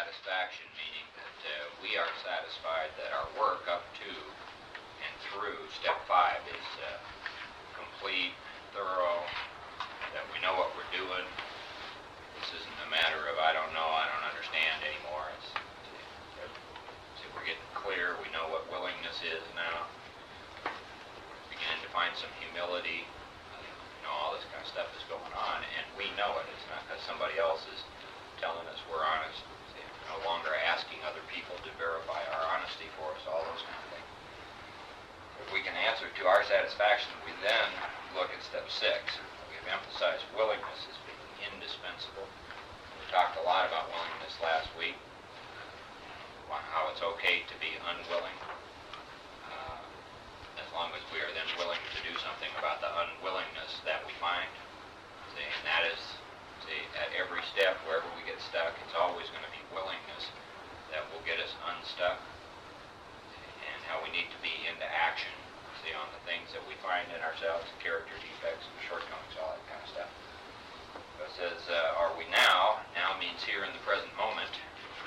satisfaction, meaning that we are satisfied that our work up to and through step 5 is complete, thorough, that we know what we're doing. This isn't a matter of I don't know, I don't understand anymore. We're getting clear, we know what willingness is now. Beginning to find some humility. All this kind of stuff is going on, and we know it. It's not because somebody else is telling us we're honest. We're no longer asking other people to verify our honesty for us, all those kind of things. If we can answer to our satisfaction, we then look at step 6. We've emphasized willingness as being indispensable. We talked a lot about willingness last week, how it's okay to be unwilling, as long as we are then willing to do something about the unwillingness that we find. And that is, at every step, wherever we get stuck, it's always going to be willingness that will get us unstuck, and how we need to be into action, on the things that we find in ourselves, character defects, shortcomings, all that kind of stuff. So it says, are we now means here in the present moment,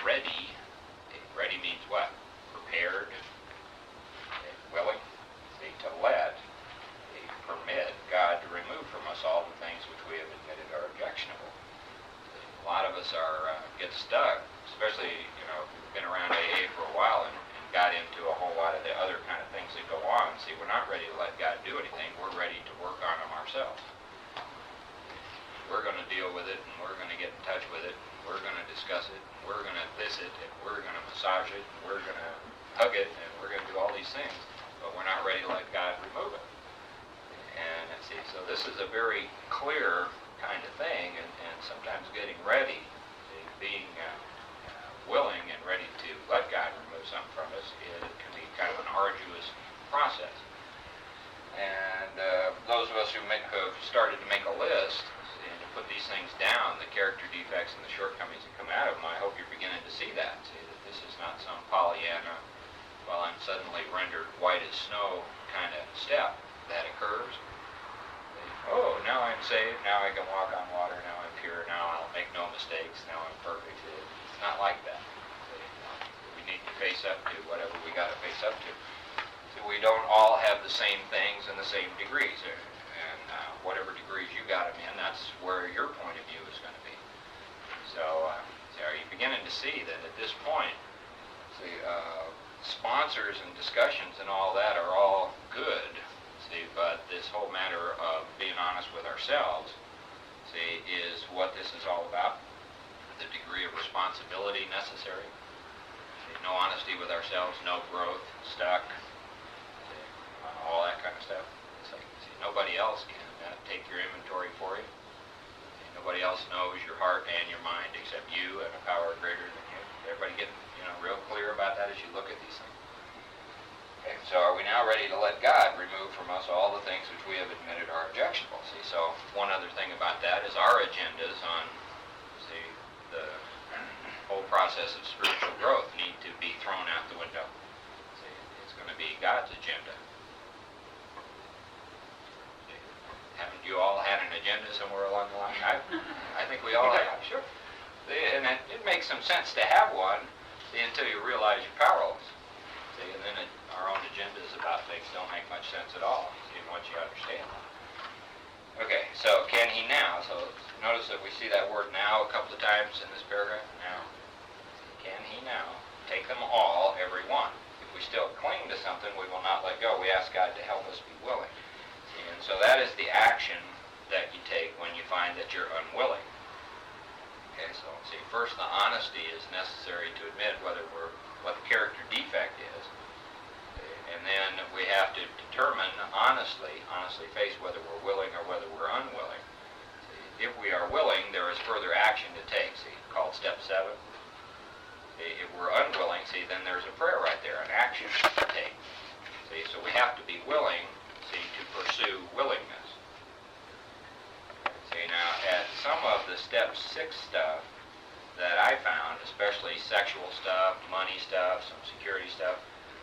ready. Ready means what? Prepared, willing, to let, permit God to remove from us all the things which we have admitted are objectionable. A lot of us get stuck, especially, we've been around AA for a while and got into a whole lot of the other kind of things that go on. See, we're not ready to let God do anything. We're ready to work on them ourselves. We're going to deal with it, and we're going to get in touch with it. We're going to discuss it. We're going to this it, and we're going to massage it. And we're going to hug it, and we're going to do all these things. But we're not ready to let God remove it. And see, so this is a very clear kind of thing, and sometimes getting ready, being willing and ready to let God remove something from us, it can be kind of an arduous process. And those of us who have started to make a list and to put these things down, the character defects and the shortcomings that come out of them, I hope you're beginning to see that. See that this is not some Pollyanna, well, I'm suddenly rendered white as snow kind of step that occurs. Oh, now I'm saved, now I can walk on water, now I'm pure, now I'll make no mistakes, now I'm perfect. It's not like that. We need to face up to whatever we got to face up to. So we don't all have the same things in the same degrees. And whatever degrees you got them in, that's where your point of view is going to be. So are you beginning to see that at this point, sponsors and discussions and all that are all good, but this whole matter of being honest with ourselves, is what this is all about. The degree of responsibility necessary. No honesty with ourselves, no growth, stuck, all that kind of stuff. It's like, nobody else can take your inventory for you. Nobody else knows your heart and your mind except you and a power greater than you. Everybody getting real clear about that as you look at these things. Okay, so are we now ready to let God remove from us all the things which we have admitted are objectionable? So one other thing about that is our agendas on, the whole process of spiritual growth need to be thrown out the window. It's going to be God's agenda. Haven't you all had an agenda somewhere along the line? I think we all have, sure. And it makes some sense to have one until you realize you're powerless. And then our own agendas about things don't make much sense at all once you understand that. Okay, so can he now? So notice that we see that word now a couple of times in this paragraph. Now, can he now take them all, every one? If we still cling to something, we will not let go. We ask God to help us be willing. And so that is the action that you take when you find that you're unwilling. Okay, so first the honesty is necessary to admit what the character defect is. And then we have to determine honestly face whether we're willing or whether we're unwilling. If we are willing, there is further action to take, called step 7. If we're unwilling, then there's a prayer right there, an action to take. So we have to be willing, to pursue willingness. Now at some of the step 6 stuff that I found, especially sexual stuff, money stuff, some security stuff,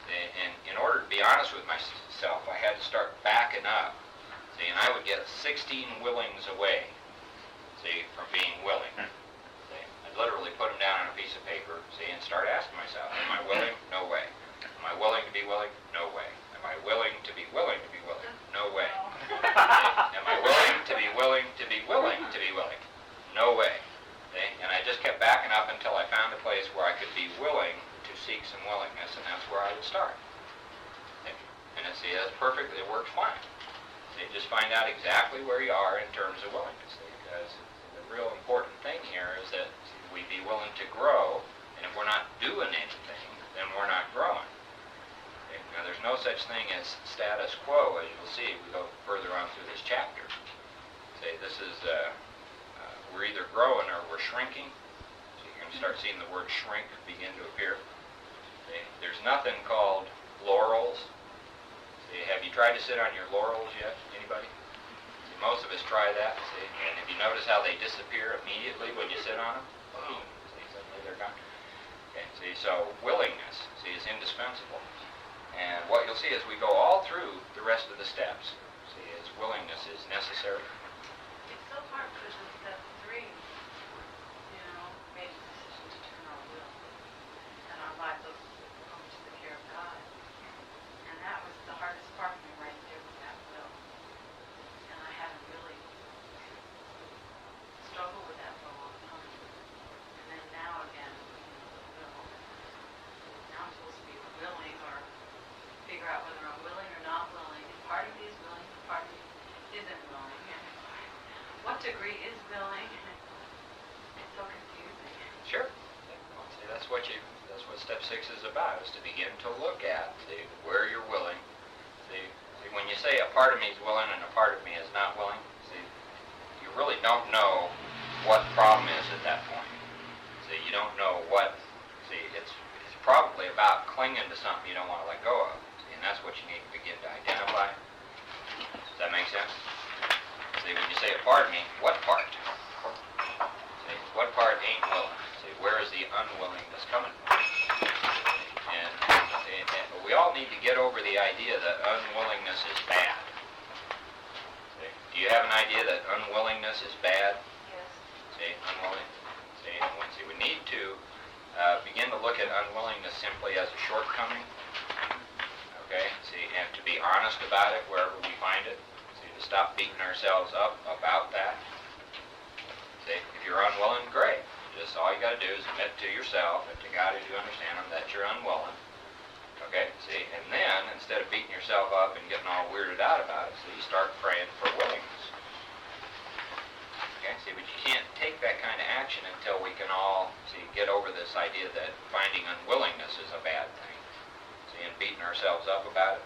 and in order to be honest with myself, I had to start backing up. And I would get 16 willings away, from being willing. I'd literally put them down on a piece of paper, see, and start asking myself, am I willing? No way. Am I willing to be willing? No way. Am I willing to be willing to be willing? No way. Am I willing to be willing to be willing to be willing? No way. See? And I just kept backing up until I found a place where I could be willing to seek some willingness, and that's where I would start. See? And see, that's perfect. It works fine. See, just find out exactly where you are in terms of willingness. See? Because the real important thing here is that we be willing to grow, and if we're not doing anything, then we're not growing. Okay? Now, there's no such thing as status quo, as you'll see. We go further on through this chapter. Say, this is, we're either growing or we're shrinking. So you're going to start seeing the word shrink begin to appear. Okay? There's nothing called laurels. See, have you tried to sit on your laurels yet? Anybody? See, most of us try that. See? And if you notice how they disappear immediately when you sit on them, boom, see, suddenly they're gone. Okay, see, so willingness, see, is indispensable. And what you'll see as we go all through the rest of the steps, see, is willingness is necessary. It's so hard because in step 3, made the decision to turn our will and our lives over to the care of God. And that was the hardest part for me right there with that will. And I haven't really struggled with that for a long time. And then now again, the will. Now I'm supposed to be willing or figure out whether I'm willing or not willing. And part of me is willing, and part of me isn't willing. And what degree is willing? It's so confusing. Sure. Well, see, that's what step 6 is about, is to begin to look at, see, where you're willing. See, when you say a part of me is willing and a part of me is not willing, see, you really don't know what the problem is at that point. See, you don't know what, see, it's probably about clinging to something you don't want to let go of. See, and that's what you need to begin to identify. Does that make sense? See, when you say a part of me, what part? See, what part ain't willing? See, where is the unwillingness coming from? And we all need to get over the idea that unwillingness is bad. See, do you have an idea that unwillingness is bad? Yes. See, unwilling. See, we need to begin to look at unwillingness simply as a shortcoming. Okay, see, and to be honest about it wherever we find it. See, to stop beating ourselves up about that. See, if you're unwilling, great. Just all you got to do is admit to yourself and to God as you understand Him that you're unwilling. Okay, see, and then instead of beating yourself up and getting all weirded out about it, so you start praying for willingness. Okay, see, but you can't take that kind of action until we can all, see, get over this idea that finding unwillingness is a bad thing. See, and beating ourselves up about it.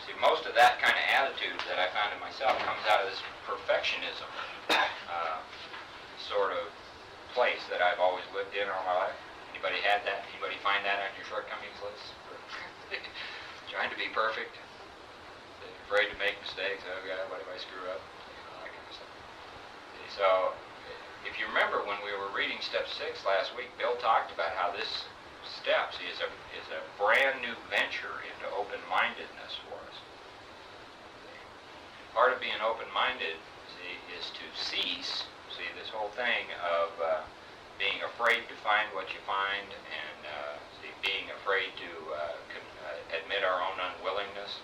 See, most of that kind of attitude that I found in myself comes out of this perfectionism sort of place that I've always lived in all my life. Anybody had that? Anybody find that on your shortcomings list? Trying to be perfect? Afraid to make mistakes? Oh God, what if I screw up? All that kind of stuff. So, if you remember when we were reading step 6 last week, Bill talked about how this step, see, is a brand new venture into open-mindedness for us. Part of being open-minded, see, is to cease, see, this whole thing of being afraid to find what you find and see, being afraid to admit our own unwillingness,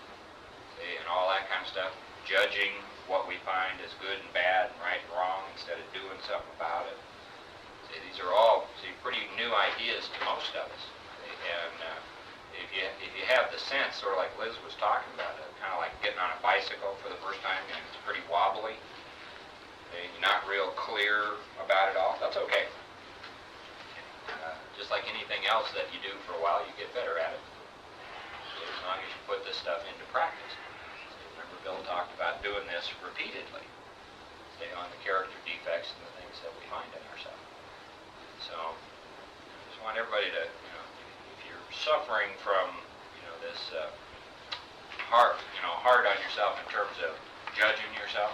see, and all that kind of stuff, judging what we find as good and bad and right and wrong instead of doing something about it. See, these are all, see, pretty new ideas to most of us. See, and if you have the sense, sort of like Liz was talking about, kind of like getting on a bicycle for the first time and it's pretty wobbly, you're not real clear about it all, that's okay. Just like anything else that you do for a while, you get better at it. As long as you put this stuff into practice. Remember, Bill talked about doing this repeatedly, on the character defects and the things that we find in ourselves. So, I just want everybody to, if you're suffering from, this hard on yourself in terms of judging yourself,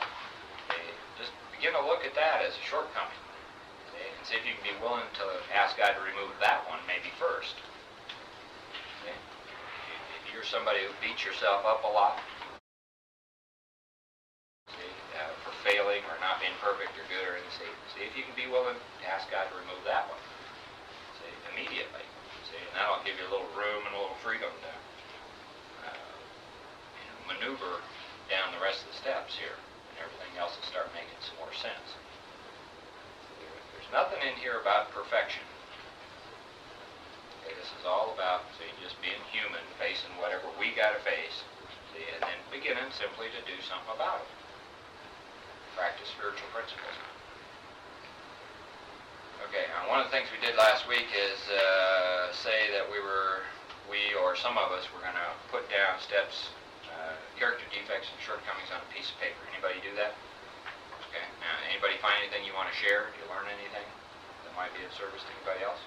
just begin to look at that as a shortcoming. And see if you can be willing to ask God to remove that one maybe first. Okay? If you're somebody who beats yourself up a lot, see, for failing or not being perfect or good or anything. See if you can be willing to ask God to remove that one. See, immediately. See, and that'll give you a little room and a little freedom to maneuver down the rest of the steps here, and everything else will start making some more sense. There's nothing in here about perfection. Okay, this is all about, see, just being human, facing whatever we got to face, see, and then beginning simply to do something about it. Practice spiritual principles. Okay, now one of the things we did last week is say that we or some of us were going to put down steps, character defects and shortcomings on a piece of paper. Anybody do that? Okay. Now, anybody find anything you want to share? Did you learn anything that might be of service to anybody else?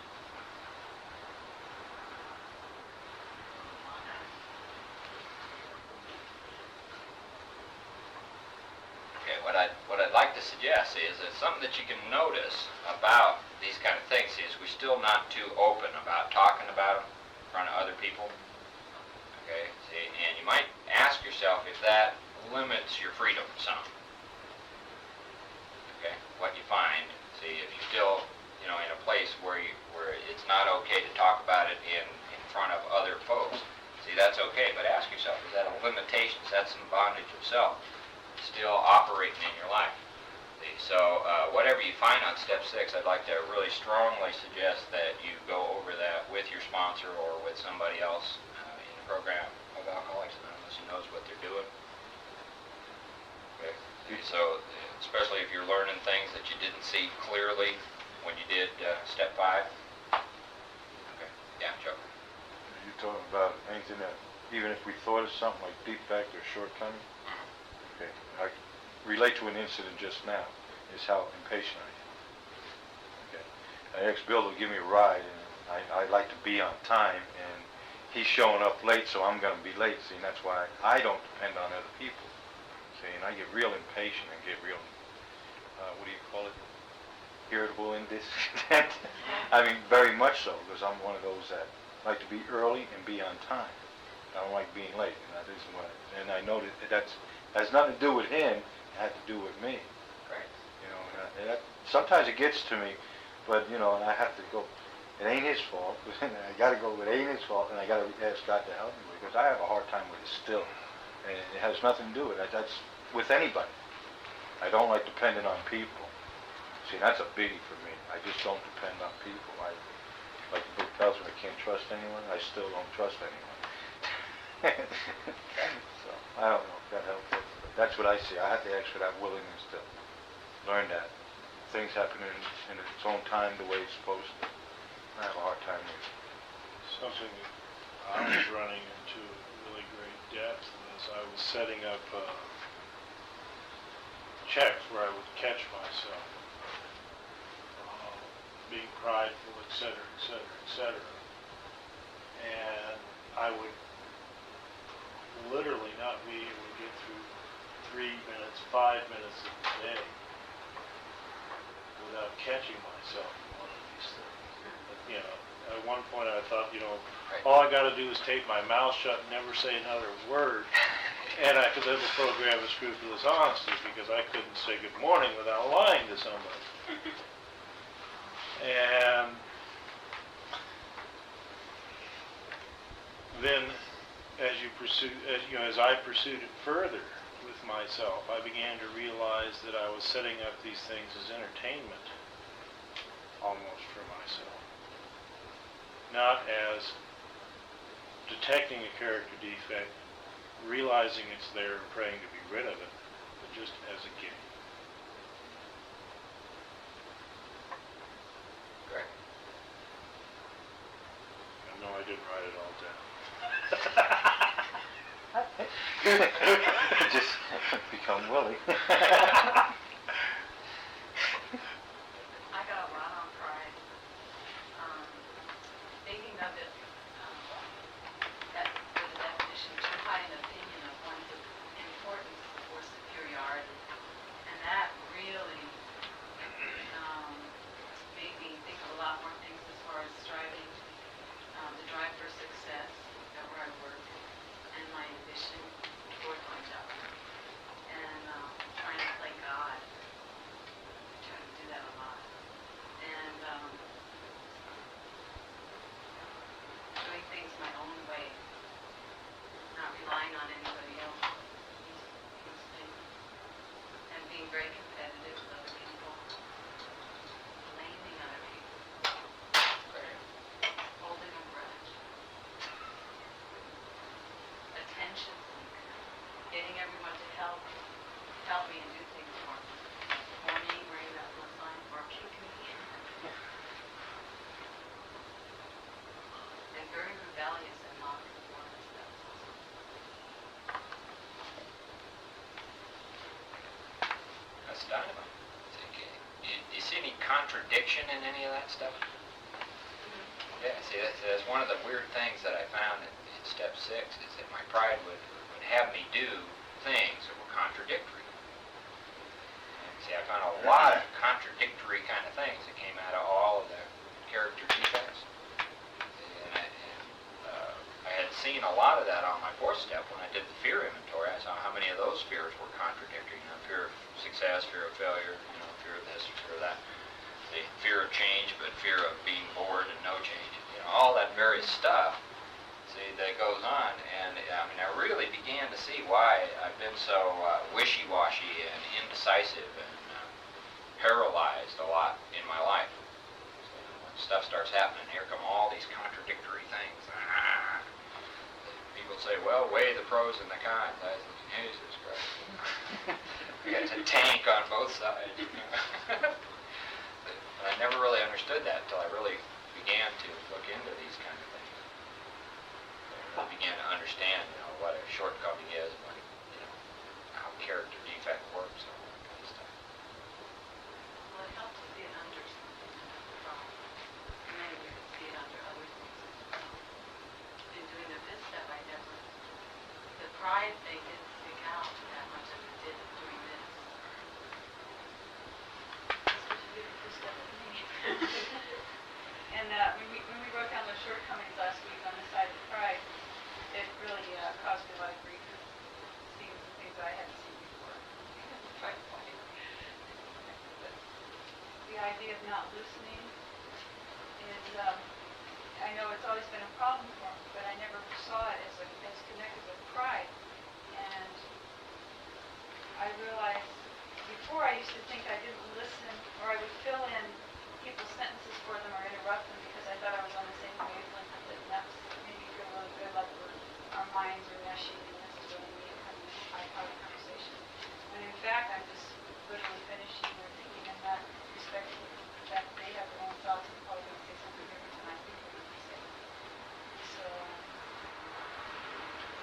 Okay, what I'd like to suggest is that something that you can notice about these kind of things is we're still not too open about talking about them in front of other people. Okay, see, and you might ask yourself if that limits your freedom some. Okay, what you find, see, if you're still, in a place where it's not okay to talk about it in front of other folks, see, that's okay, but ask yourself, is that a limitation? Is that some bondage of self still operating in your life? See, so whatever you find on step 6, I'd like to really strongly suggest that you go over that with your sponsor or with somebody else program of Alcoholics Anonymous who knows what they're doing. Okay. So, especially if you're learning things that you didn't see clearly when you did step 5. Okay. Yeah, Joe. You're talking about anything that, even if we thought of something like defect or shortcoming? Okay. I relate to an incident just now, is how impatient I am. Okay. I asked Bill to give me a ride, and I like to be on time, and he's showing up late, so I'm going to be late. See, and that's why I don't depend on other people. See, and I get real impatient and get real, what do you call it? Irritable and discontent. I mean, very much so, because I'm one of those that like to be early and be on time. I don't like being late, and that isn't what. And I know that has nothing to do with him. It had to do with me. Right. And that, sometimes it gets to me, but and I have to go. It ain't his fault. I got to go. It ain't his fault, and I got to ask God to help me because I have a hard time with it still, and it has nothing to do with it. That's with anybody. I don't like depending on people. See, that's a biggie for me. I just don't depend on people. Like the book tells me, I can't trust anyone. I still don't trust anyone. So I don't know if that helps. But that's what I see. I have to ask for that willingness to learn that things happen in its own time, the way it's supposed to. I have a hard time with it. Something I was running into really great depth was I was setting up checks where I would catch myself being prideful, etc., etc., etc. And I would literally not be able to get through 3 minutes, 5 minutes of the day without catching myself in one of these things. At one point I thought, all I got to do is tape my mouth shut and never say another word, and I could live a program of scrupulous honesty because I couldn't say good morning without lying to somebody. And then, as I pursued it further with myself, I began to realize that I was setting up these things as entertainment, almost for myself. Not as detecting a character defect, realizing it's there and praying to be rid of it, but just as a game. Great. No, I didn't write it all down. Just become Willie. I got a lot on pride. Thinking of it, that with the definition, too high an opinion of one's importance or superiority. And that really made me think of a lot more things as far as striving, the drive for success at where I work, and my ambition towards my job. And trying to play God. help me and do things for me. For me, bring that little sign for me. And very rebellious and non-conformist, that's also. That's dynamite. Do you see any contradiction in any of that stuff? Yeah, see, that's one of the weird things that I found in step 6 is that my pride would have me do things that were contradictory. And see, I found a lot of contradictory kind of things that came out of all of the character defects. I had seen a lot of that on my 4th step when I did the fear inventory. I saw how many of those fears were contradictory. Fear of success, fear of failure, fear of this, fear of that. The fear of change, but fear of being bored and no change. All that various stuff, see, that goes on. And I really began to see why I've been so wishy-washy and indecisive and paralyzed a lot in my life. So, when stuff starts happening, here come all these contradictory things. People say, well, weigh the pros and the cons. I said, Jesus Christ. You got a tank on both sides. I never really understood that until I really began to look into these kind of things. I began to understand, what a shortcoming is, how character defect works, and all that kind of stuff. Well, it helps to see it under something, from many you can see it under other things. In doing the 5th step, I never, the pride thing didn't stick out that much as it did doing this. That's what you do the 5th step with me. And when we wrote down those shortcomings last week on the side of pride, it really caused me a lot of grief, seeing some things that I hadn't seen before. Quite funny. But the idea of not listening is, I know it's always been a problem for me, but I never saw it as connected with pride. And I realized before I used to think I didn't listen, or I would fill in people's sentences for them or interrupt them because I thought I was on the same wavelength with it, and that made me feel really good, like our minds are meshing and this is really neat having a high-powered conversation. When in fact, I'm just literally finishing their thinking in that respect, that they have their own thoughts and probably going to say something different than I think they're going to say. So,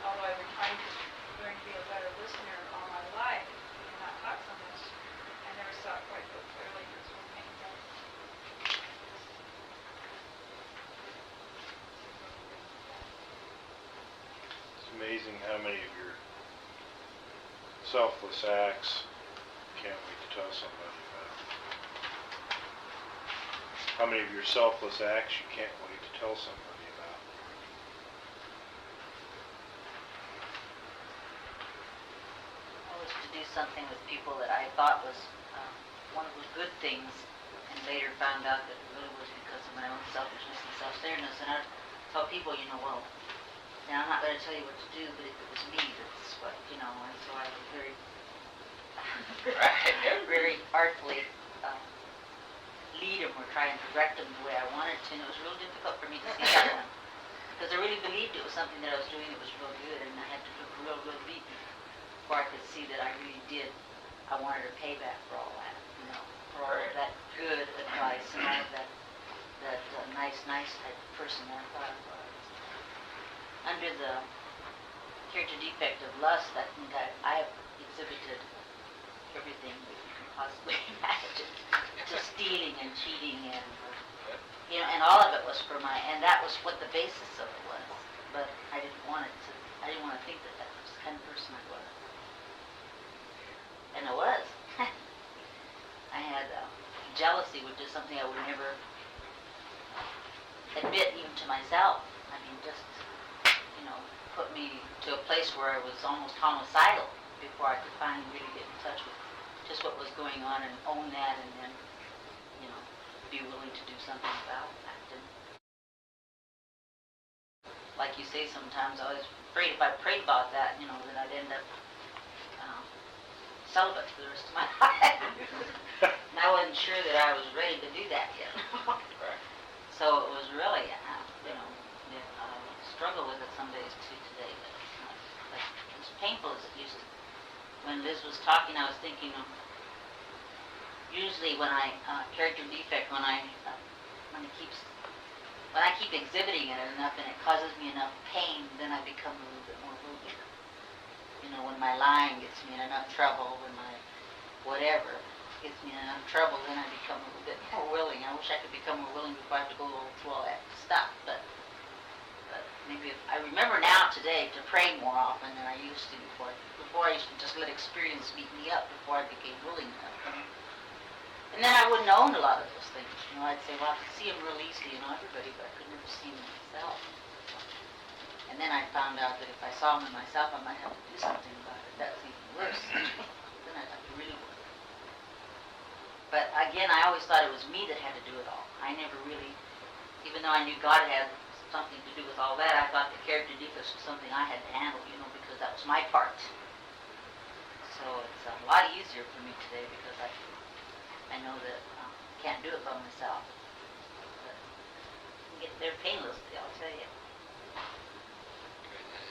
although I've been trying to learn to be a better listener all my life and not talk so much, I never saw it quite so clearly as one thing does. It's amazing how many of your selfless acts you can't wait to tell somebody about. How many of your selfless acts you can't wait to tell somebody about. I was to do something with people that I thought was one of the good things, and later found out that it really was because of my own selfishness and self-centeredness. And I tell people, well, now I'm not going to tell you what to do, but if it was me, that's what, and so I was very, very artfully lead them or try and direct them the way I wanted to, and it was real difficult for me to see that one. Because I really believed it was something that I was doing that was real good, and I had to look real deep before I could see that I really did. I wanted a payback for all that, for all of that good advice and all of that nice type of person that I thought I was. Under the character defect of lust, I think I have exhibited everything that you can possibly imagine. Just stealing and cheating and, and all of it was for and that was what the basis of it was. But I didn't want to think that was the kind of person I was. And I was. I had jealousy, which is something I would never admit even to myself. I mean, just, put me to a place where I was almost homicidal before I could finally really get in touch with just what was going on and own that and then, be willing to do something about that. And like you say, sometimes I was afraid if I prayed about that, that I'd end up celibate for the rest of my life. And I wasn't sure that I was ready to do that yet. So it was really, I struggle with it some days too today, but it's not like as painful as it used to. When when Liz was talking, I was thinking of, usually when character defect, when I keep exhibiting it enough and it causes me enough pain, then I become a little bit more willing. You know, when my lying gets me in enough trouble, when my whatever gets me in enough trouble, then I become a little bit more willing. I wish I could become more willing before I have to go through all that stuff, but maybe I remember now today to pray more often than I used to before. Before I used to just let experience beat me up before I became willing enough. And then I wouldn't own a lot of those things. You know, I'd say, well, I could see them real easily, everybody, but I could never see them myself. And then I found out that if I saw them in myself, I might have to do something about it. That's even worse. Then I'd have to really work. But again, I always thought it was me that had to do it all. I never really, even though I knew God had something to do with all that, I thought the character defects was something I had to handle, because that was my part. So it's a lot easier for me today because I know that I can't do it by myself. But they're painlessly, I'll tell you.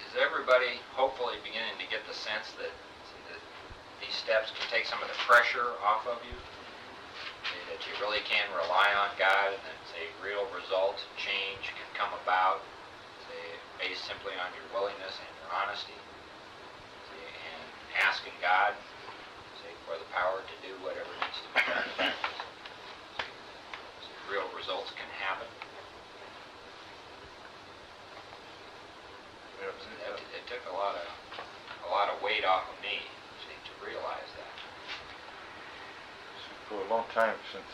Is everybody hopefully beginning to get the sense that these steps can take some of the pressure off of you? That you really can rely on God, and that real results and change can come about based simply on your willingness and your honesty, and asking God for the power to do whatever needs to be done in practice. Real results can happen. It took a lot of weight off of me to realize that. For a long time, since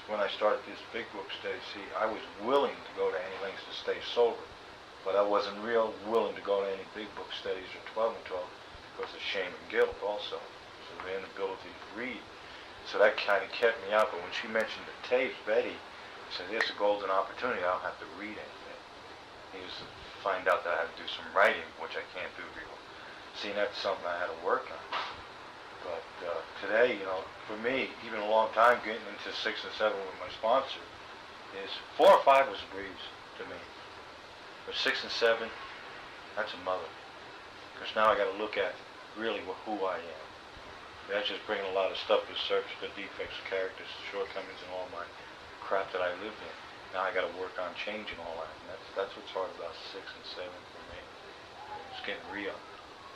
when I started this big book study, I was willing to go to any lengths to stay sober, but I wasn't real willing to go to any big book studies or 12 and 12 because of shame and guilt also, so the inability to read. So that kind of kept me out. But when she mentioned the tapes, Betty said, "There's a golden opportunity. I don't have to read anything." He was to find out that I had to do some writing, which I can't do real. See, that's something I had to work on. But today, for me, even a long time getting into 6 and 7 with my sponsor, is 4 or 5 was a breeze to me. But 6 and 7, that's a mother. Because now I got to look at really who I am. That's just bringing a lot of stuff to the surface, the defects, characters, shortcomings, and all my crap that I lived in. Now I got to work on changing all that. And that's what's hard about 6 and 7 for me. It's getting real.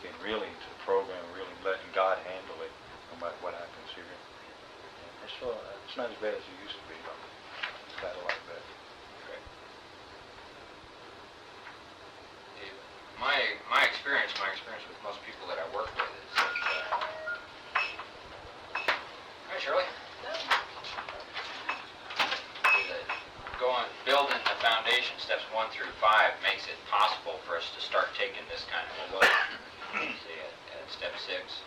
Getting really into the program, really letting God handle it, no matter what happens here. It's not as bad as it used to be, but it's got a lot better. Okay. My experience with most people that I work with is that, hi Shirley. Building the foundation, steps 1 through 5, makes it possible for us to start taking this kind of a look. See, at step 6,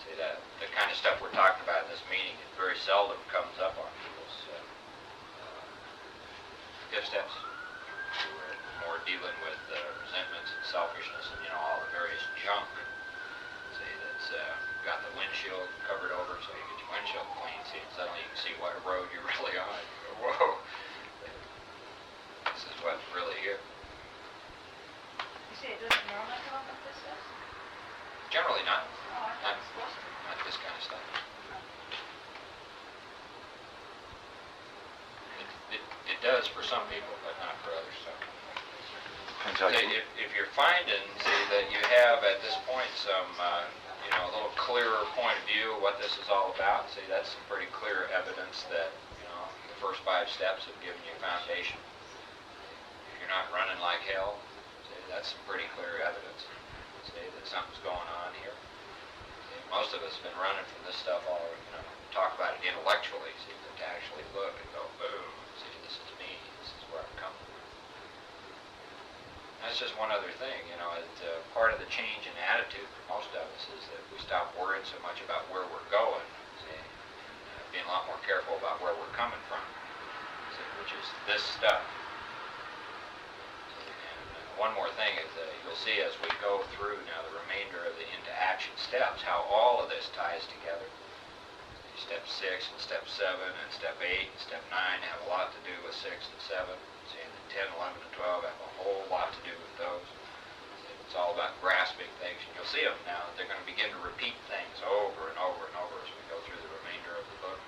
see that the kind of stuff we're talking about in this meeting, it very seldom comes up on people's gift steps. We're more dealing with resentments and selfishness and all the various junk. See, that's got the windshield covered over, so you get your windshield clean. See, and suddenly you can see what road you're really on. You go, whoa, this is what's really here. You say it doesn't normally come up with this stuff? Generally not. Oh, I thought it was supposed to. Not this kind of stuff. It does for some people, but not for others. So, Depends how you if you're finding, that you have at this point some, a little clearer point of view of what this is all about, that's some pretty clear evidence that, the first 5 steps have given you a foundation. If you're not running like hell, that's some pretty clear evidence. That something's going on here. Most of us have been running from this stuff all, talk about it intellectually, but to actually look and go, boom, this is me, this is where I'm coming from. That's just one other thing, part of the change in attitude for most of us is that we stop worrying so much about where we're going, being a lot more careful about where we're coming from, which is this stuff. One more thing is that you'll see as we go through now the remainder of the into action steps, how all of this ties together. Step 6 and step 7 and step 8 and step 9 have a lot to do with 6 and 7. See, and 10, 11, and 12 have a whole lot to do with those. It's all about grasping things, and you'll see them now. They're going to begin to repeat things over and over and over as we go through the remainder of the book.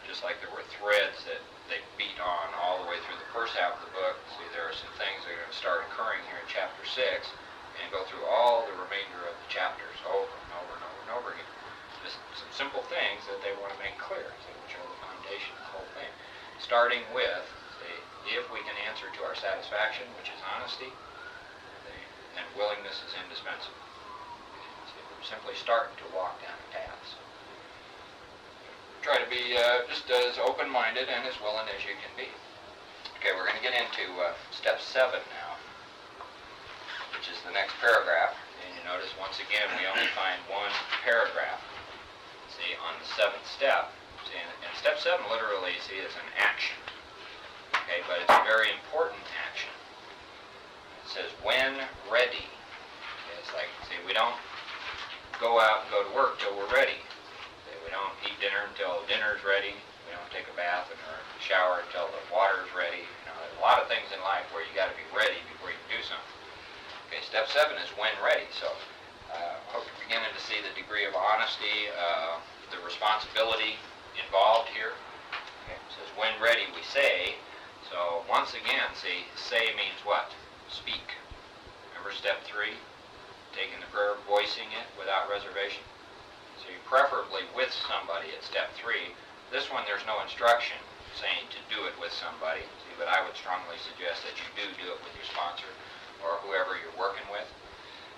Just like there were threads that they beat on all the way through the first half of the book. See, there are some things that are going to start occurring here in chapter 6 and go through all the remainder of the chapters over and over and over and over again. Just some simple things that they want to make clear, see, which are the foundation of the whole thing. Starting with, see, if we can answer to our satisfaction, which is honesty, see, and willingness is indispensable. See, we're simply starting to walk down a path. So try to be just as open-minded and as willing as you can be. Okay, we're going to get into step 7 now, which is the next paragraph. And you notice once again we only find one paragraph. See, on the 7th step. See, and step 7 literally, see, is an action. Okay, but it's a very important action. It says, when ready. Okay, it's like, see, we don't go out and go to work till we're ready. We don't eat dinner until dinner's ready. We don't take a bath or shower until the water's ready. You know, there's a lot of things in life where you got to be ready before you can do something. Okay, step 7 is when ready. So I hope you're beginning to see the degree of honesty, the responsibility involved here. Okay, it says when ready we say. So once again, see, say means what? Speak. Remember step 3? Taking the prayer, voicing it without reservation. So preferably with somebody at step 3. This one there's no instruction saying to do it with somebody, see, but I would strongly suggest that you do it with your sponsor or whoever you're working with.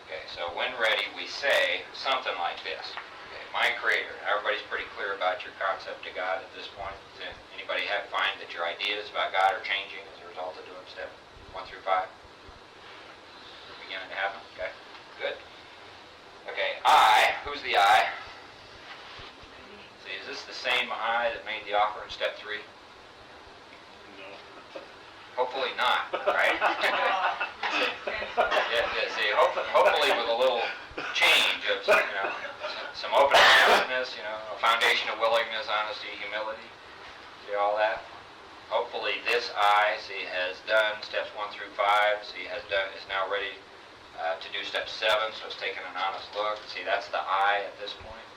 Okay, so when ready we say something like this. Okay, my Creator. Everybody's pretty clear about your concept of God at this point. Does anybody find that your ideas about God are changing as a result of doing step 1 through 5? Beginning to happen? Okay, good. Okay, I. Who's the I? See, is this the same I that made the offer in step 3? No. Hopefully not, right? See, hopefully with a little change of some openness, a foundation of willingness, honesty, humility, see all that. Hopefully this I, see, has done steps 1 through 5. See, is now ready to do step 7. So it's taking an honest look. See, that's the I at this point.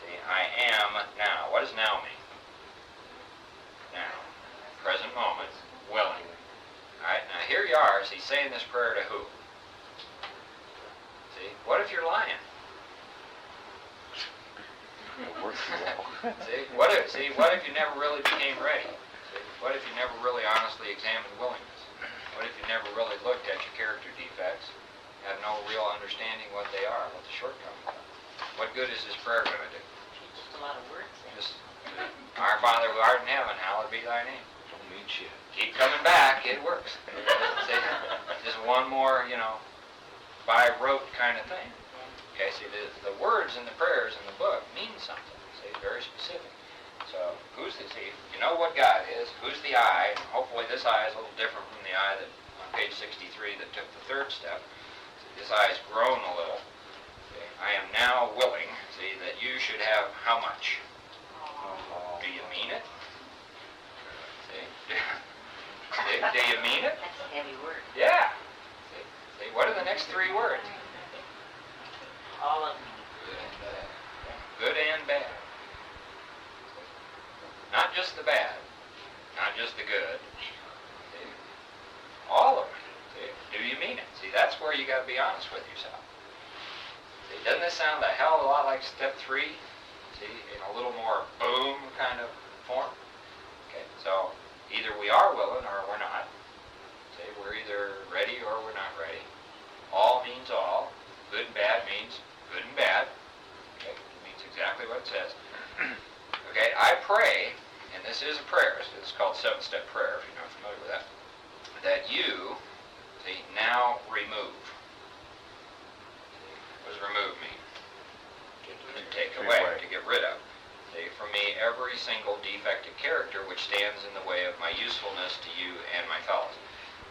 See, I am now. What does now mean? Now, present moment, willing. All right, now here you are. See, saying this prayer to who? See, what if you're lying? See, what if you never really became ready? See, what if you never really honestly examined willingness? What if you never really looked at your character defects, have no real understanding what they are, what the shortcomings are? What good is this prayer going to do? Just a lot of words there. Just, our Father who art in heaven, hallowed be thy name. Don't mean shit. Keep coming back, it works. See, just one more, by rote kind of thing. Okay, see, the words in the prayers in the book mean something. See, very specific. So, who's the, see, you know what God is, who's the I, and hopefully this I is a little different from the I that on page 63 that took the 3rd step. See, this I has grown a little. Okay, I am now willing, see, that you should have how much? Do you mean it? See, do you mean it? That's a heavy word. Yeah. See, what are the next 3 words? All of me. Good and bad. Good and bad. Not just the bad, not just the good. See? All of it. See? Do you mean it? See, that's where you got to be honest with yourself. See, doesn't this sound a hell of a lot like step 3? See, in a little more boom kind of form. Okay, so either we are willing or we're not. See, we're either ready or we're not ready. All means all. Good and bad means good and bad. Okay, it means exactly what it says. Okay, I pray, and this is a prayer, so it's called 7-step prayer, if you're not familiar with that, that you, see, now remove. What does remove mean? To take away, to get rid of. See, from me, every single defective character which stands in the way of my usefulness to you and my fellows.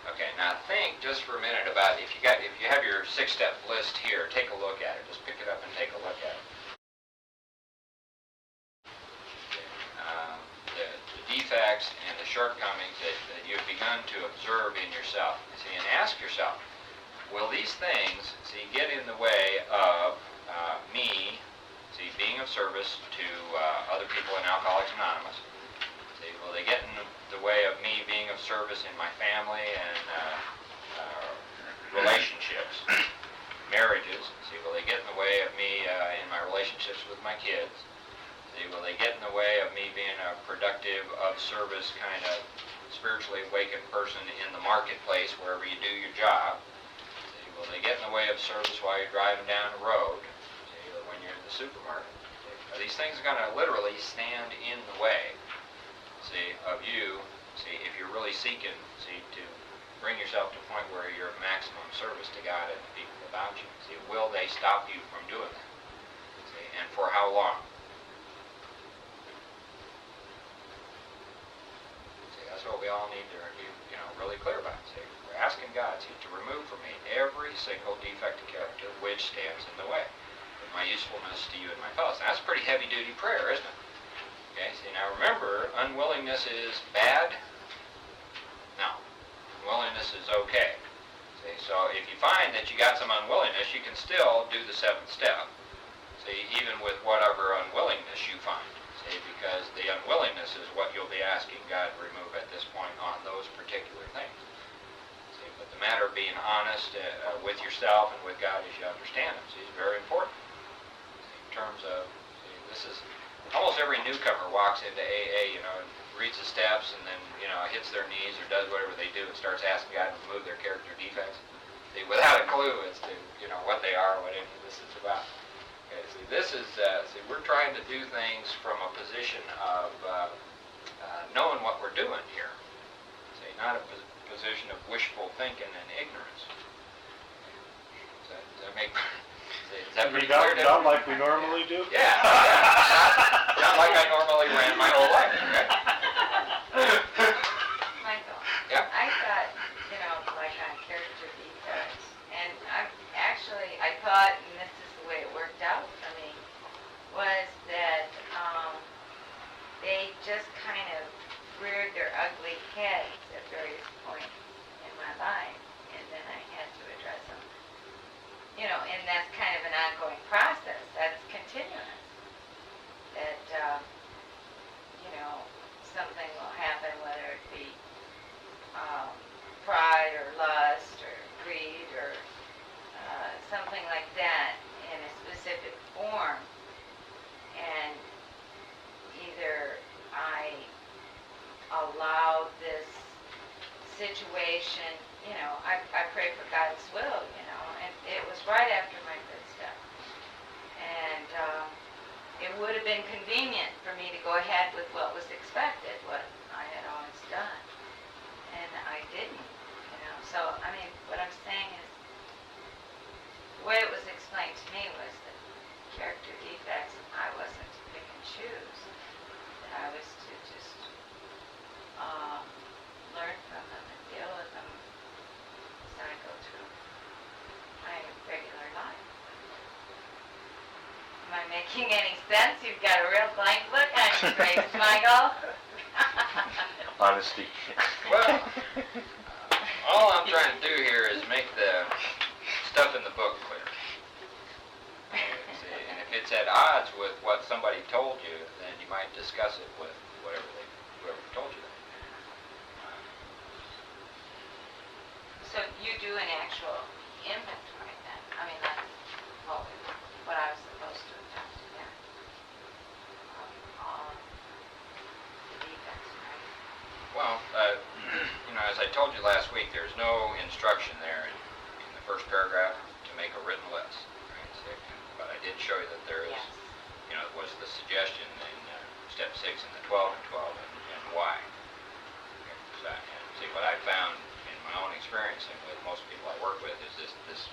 Okay, now think just for a minute about if you have your 6-step list here, take a look at it. Just pick it up and take a look at it. The defects and the shortcomings that you've begun to observe in yourself. See, and ask yourself, will these things, see, get in the way of me, see, being of service to other people in Alcoholics Anonymous? See, will they get in the way of me being of service in my family and relationships, marriages? See, will they get in the way of me in my relationships with my kids? See, will they get in the way of me being a productive, of service, kind of spiritually awakened person in the marketplace wherever you do your job? See, will they get in the way of service while you're driving down the road? See, or when you're in the supermarket? See, are these things going to literally stand in the way, see, of you, see, if you're really seeking, see, to bring yourself to a point where you're of maximum service to God and the people about you? See, will they stop you from doing that? See, and for how long? That's what we all need to be, really clear about. See, we're asking God, see, to remove from me every single defect of character which stands in the way of my usefulness to you and my fellows. Now, that's a pretty heavy-duty prayer, isn't it? Okay, see, now remember, unwillingness is bad? No. Unwillingness is okay. See, so if you find that you got some unwillingness, you can still do the 7th step. See, even with whatever unwillingness you find. See, because the unwillingness is what you'll be asking God to remove at this point on those particular things. See, but the matter of being honest with yourself and with God as you understand Him, see, is very important. See, in terms of, see, this is, almost every newcomer walks into AA, and reads the steps and then, hits their knees or does whatever they do and starts asking God to remove their character defects. See, without a clue as to, what they are, what any of this is about. Okay, see, this is, we're trying to do things from a position of knowing what we're doing here. See, not a position of wishful thinking and ignorance. Does that make, is that pretty clear? Not like we normally do? Yeah. Not like I normally ran my whole life, okay? Michael. Yeah. I thought, like on character defects, and I thought, and this is the way it worked out for me, was that they just kind of reared their ugly heads at various points in my life, and then I had to address them. And that's kind of an ongoing process. That's continuous. That, something will happen, whether it be pride or lust or greed or something like that in a specific form. And either I allow this situation, I pray for God's will, and it was right after my 5th step. And it would have been convenient for me to go ahead with what was expected, what I had always done. And I didn't, So, what I'm saying is, the way it was explained to me was that character defects, I wasn't to pick and choose. That I was to just learn from them and deal with them as I go through my regular life. Am I making any sense? You've got a real blank look on your face, Michael. Honesty. Well, all I'm trying to do here is make the stuff in the book clear. See, and if it's at odds with what somebody told you, then you might discuss it with whoever told you that. So you do an actual inventory then? That's what I was supposed to have done, yeah. All the defects, right? Well, as I told you last week, there's no instruction there in the first paragraph to make a written list. Right? So, but I did show you that there is, Yes. Was the suggestion in step 6 and the 12 and 12 and why. Okay, so, and see, what I found in my own experience and with most people I work with is this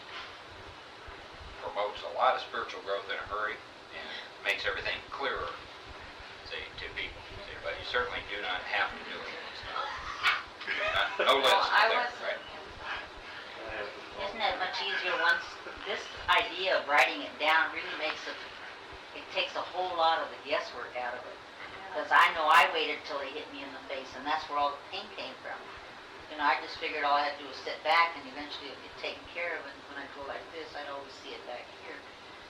promotes a lot of spiritual growth in a hurry and makes everything clearer, see, to people. See, but you certainly do not have to do it. No list I there, wasn't. right? Isn't that much easier once, this idea of writing it down really makes it takes a whole lot of the guesswork out of it. Because I know I waited till he hit me in the face, and that's where all the pain came from. You know, I just figured all I had to do was sit back and eventually it would get taken care of, and when I go like this, I'd always see it back here.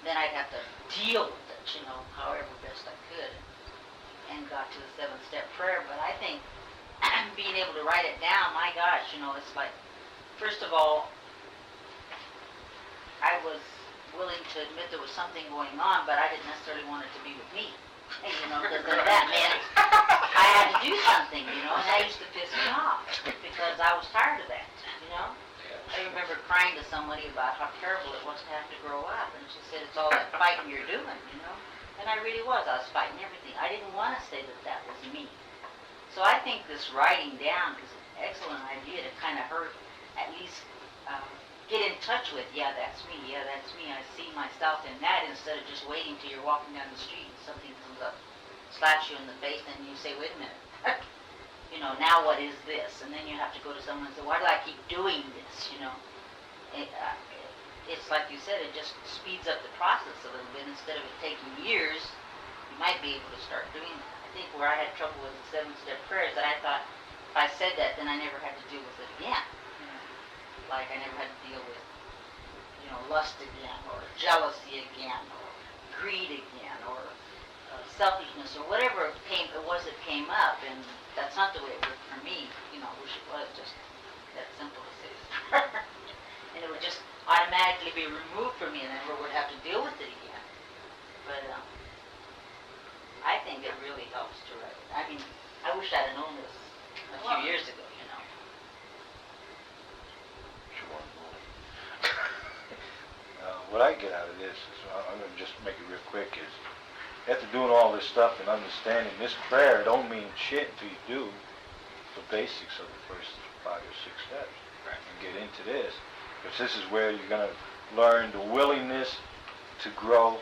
Then I'd have to deal with it, you know, however best I could, and got to the 7-step prayer. But I think being able to write it down, my gosh, you know, it's like, first of all, I was willing to admit there was something going on, but I didn't necessarily want it to be with me. You know, because then that meant I had to do something, you know, and that used to piss me off because I was tired of that, you know. I remember crying to somebody about how terrible it was to have to grow up, and she said, it's all that fighting you're doing, you know. And I really was. I was fighting everything. I didn't want to say that that was me. So I think this writing down is an excellent idea to kind of at least get in touch with, yeah, that's me, I see myself in that, instead of just waiting till you're walking down the street and something comes up, slaps you in the face, and you say, wait a minute, you know, now what is this? And then you have to go to someone and say, why do I keep doing this, you know? It's like you said, it just speeds up the process a little bit. Instead of it taking years, you might be able to start doing that. I think where I had trouble with the 7-step prayers, that I thought if I said that, then I never had to deal with it again. Like I never had to deal with, you know, lust again, or jealousy again, or greed again, or selfishness, or whatever it was that came up. And that's not the way it worked for me. You know, I wish it was just that simple to say. And it would just automatically be removed from me, and I never would have to deal with it again. But I think it really helps to write it. I mean, I wish I'd have known this a few years ago, you know. What I get out of this is, I'm going to just make it real quick, is after doing all this stuff and understanding this prayer, don't mean shit until you do the basics of the first 5 or 6 steps. Right. And get into this, because this is where you're going to learn the willingness to grow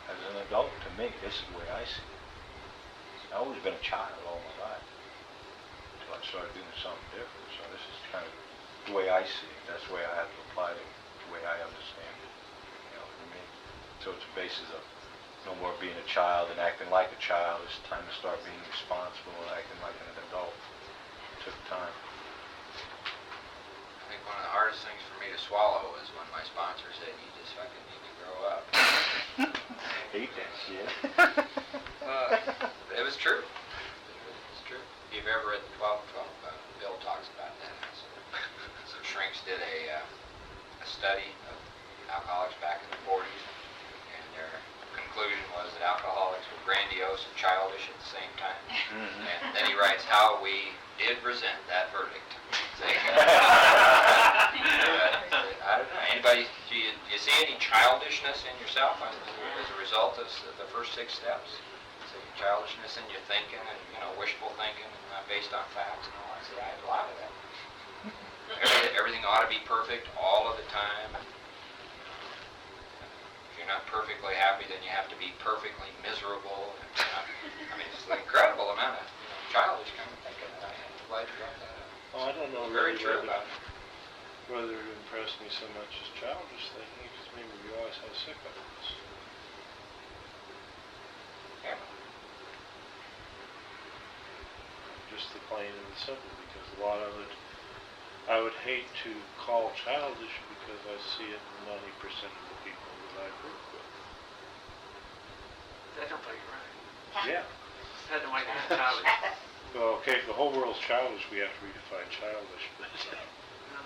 as an adult. To me, this is the way I see it. I've always been a child all my life until I started doing something different. So this is kind of the way I see it. That's the way I have to apply it, the way I understand it. You know, for me. So it's a basis of no more being a child and acting like a child. It's time to start being responsible and acting like an adult. It took time. I think one of the hardest things for me to swallow was when my sponsor said, you just fucking need to grow up. Hate that shit. But it was true. It's true. If you've ever read the 12-12, Bill talks about that. Some shrinks did a study of alcoholics back in the 40s, and their conclusion was that alcoholics were grandiose and childish at the same time. Mm-hmm. And then he writes how we did resent that verdict. See? I don't know. Anybody, do you see any childishness in yourself as a result of the first 6 steps? See, childishness in your thinking and, you know, wishful thinking and not based on facts and all that. See, I have a lot of that. Everything ought to be perfect all of the time. If you're not perfectly happy, then you have to be perfectly miserable. And, I mean, it's an incredible amount of childish kind of thinking that I have. I'm glad you brought that up. Oh, I don't know Very really true about it. whether it impressed me so much as childish thinking. It just made me realize how sick I was. Yeah. Just the plain and the simple, because a lot of it I would hate to call childish because I see it in 90% of the people that I work with. Definitely right. Yeah. Had to make it childish. Well, okay, if the whole world's childish, we have to redefine childish, but... No.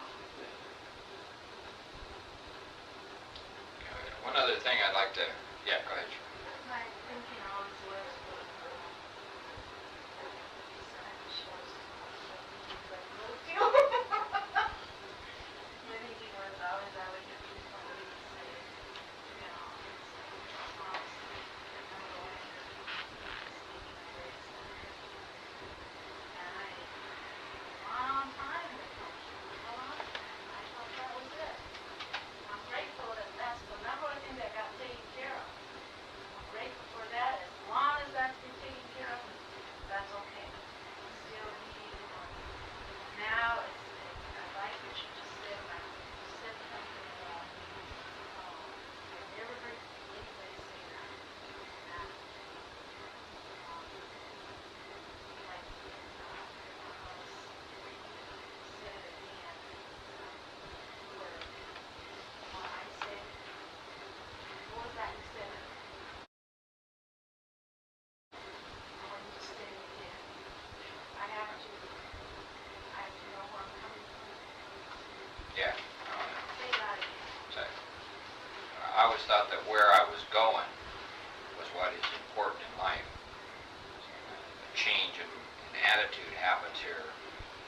One other thing I'd like to, yeah, go ahead. My thinking always was my thinking was always I would get somebody to say, you know, and I, long time ago, I thought that was it. I'm grateful that that's the number one thing that got taken care of. felt that where I was going was what is important in life. A change in attitude happens here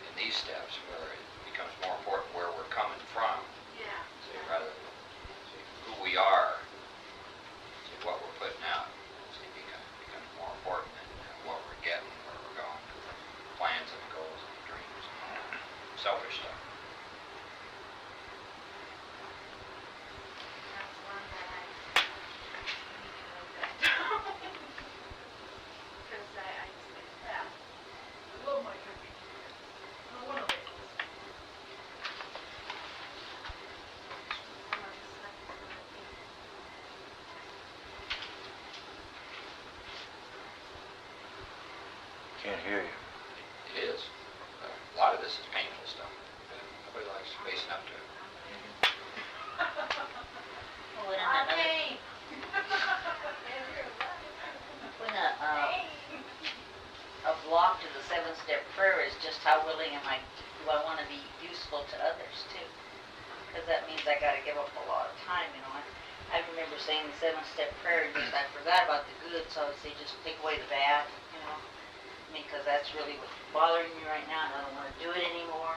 in these steps where it becomes more important where we're coming from, Yeah. see, rather than see, who we are, see, what we're putting out. See, becomes more important than what we're getting, where we're going, plans and goals and dreams, and all that selfish stuff. That's one that I need to note that down. Because I just think, yeah, I love my country. I want to live this. Can't hear you. It is. A lot of this is painful stuff. Nobody likes facing up to it. When a block to the 7-step prayer is just how willing am I, do I want to be useful to others too? Because that means I got to give up a lot of time, you know. I remember saying the 7-step prayer and just I forgot about the good, so I would say just take away the bad, you know. Because that's really what's bothering me right now, and I don't want to do it anymore.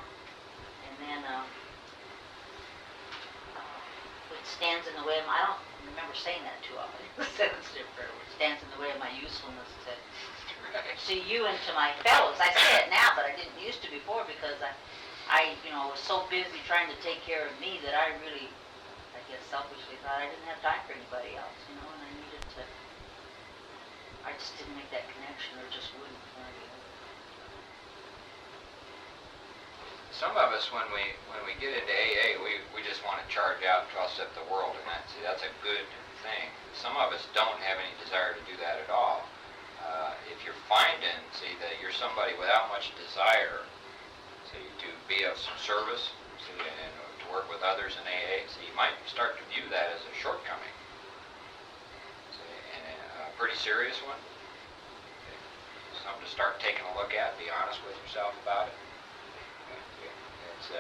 And then, it stands in the way of my, I don't remember saying that too often, the 7-step prayer, it stands in the way of my usefulness to you and to my fellows. I say it now, but I didn't used to before because I was so busy trying to take care of me that I really, I guess selfishly thought I didn't have time for anybody else, you know, and I needed to, I just didn't make that connection or just wouldn't. Some of us, when we get into AA, we just want to charge out and toss up the world, and that's a good thing. Some of us don't have any desire to do that at all. If you're finding, see, that you're somebody without much desire, see, to be of some service, see, and to work with others in AA, see, you might start to view that as a shortcoming, see, and a pretty serious one. Okay. Something to start taking a look at, be honest with yourself about it. It's,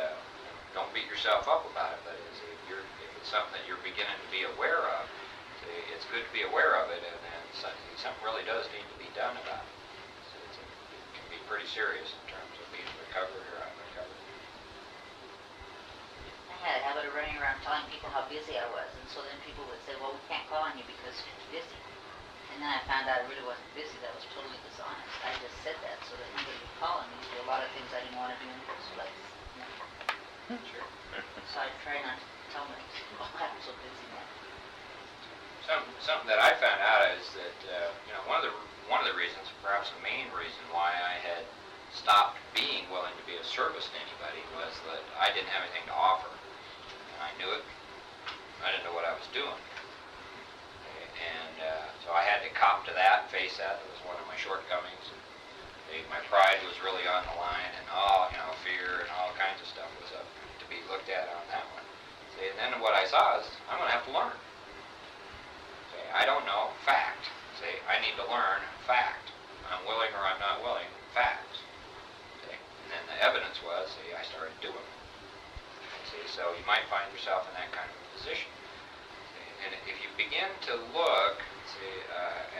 don't beat yourself up about it, but if it's something that you're beginning to be aware of, see, it's good to be aware of it, and then something really does need to be done about it. So it can be pretty serious in terms of being recovered or unrecovered. I had a habit of running around telling people how busy I was, and so then people would say, well, we can't call on you because you're busy. And then I found out I really wasn't busy, that was totally dishonest. I just said that so that nobody would call on me to do a lot of things I didn't want to do in the first place. You know? Sure. So I try not to tell them, oh, I'm so busy now. Something that I found out is that one of the reasons, perhaps the main reason why I had stopped being willing to be of service to anybody was that I didn't have anything to offer, and I knew it. I didn't know what I was doing, and so I had to cop to that, face that. It was one of my shortcomings. My pride was really on the line, and fear and all kinds of stuff was up to be looked at on that one. See, and then what I saw is I'm going to have to learn. I don't know, fact. See, I need to learn, fact. I'm willing or I'm not willing, facts. See, and then the evidence was, see, I started doing it. See, so you might find yourself in that kind of a position. See, and if you begin to look, see,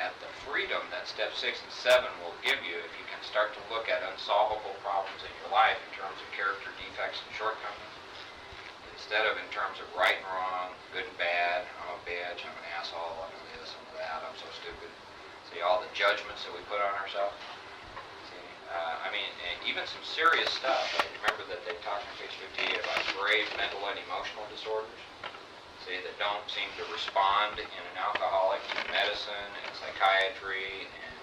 at the freedom that step 6 and 7 will give you, if you can start to look at unsolvable problems in your life in terms of character defects and shortcomings, instead of in terms of right and wrong, good and bad, I'm a bitch, I'm an asshole, I'm this, I'm that, I'm so stupid. See, all the judgments that we put on ourselves. See, even some serious stuff. I remember that they talked on page 58 about grave mental and emotional disorders. See, that don't seem to respond in an alcoholic to medicine and psychiatry and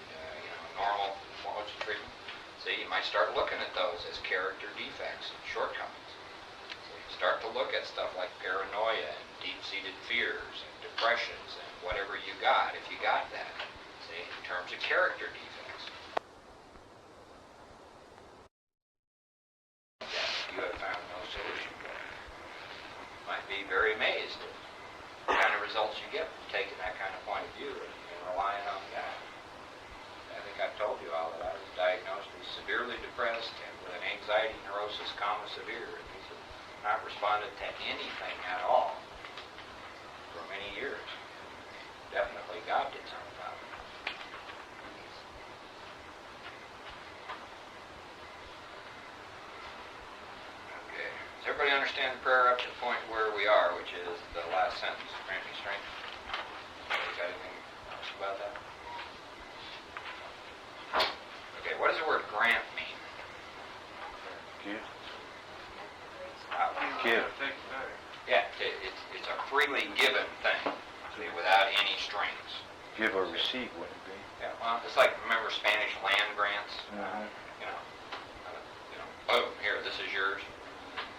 normal approach to treatment. See, you might start looking at those as character defects and shortcomings. Start to look at stuff like paranoia and deep-seated fears and depressions and whatever you got, if you got that, see, in terms of character defects. If you have found no solution for it, you might be very amazed at the kind of results you get from taking that kind of point of view and relying on God. I think I've told you all that I was diagnosed as severely depressed and with an anxiety neurosis, severe. Not responded to anything at all for many years. God did something about it. Okay. Does everybody understand the prayer up to the point where we are, which is the last sentence, grant me strength? You got anything else about that? Okay, what does the word grant mean? Give. Wow. Give. Think better. Yeah, it's a freely given thing, see, without any strings. Give or receive, wouldn't it be? Yeah, well, it's like, remember Spanish land grants? Mhm. You know, boom, here, this is yours.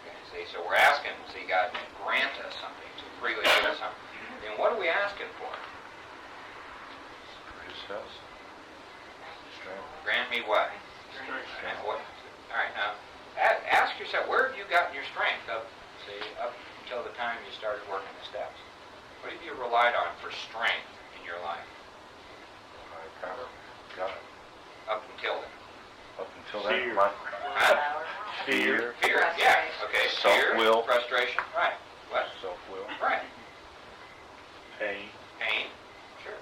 Okay, see, so we're asking, see, God to grant us something, to freely give us something. Then what are we asking for? His house. Strength. Grant me what? And what? All right, now, ask yourself, where have you gotten your strength up until the time you started working the steps? What have you relied on for strength in your life God. up until then? Up until Fear. then, my Huh? fear, Fear, yeah, okay. Self-will. Fear, frustration, right. What? self-will. Right. Pain. Pain, sure.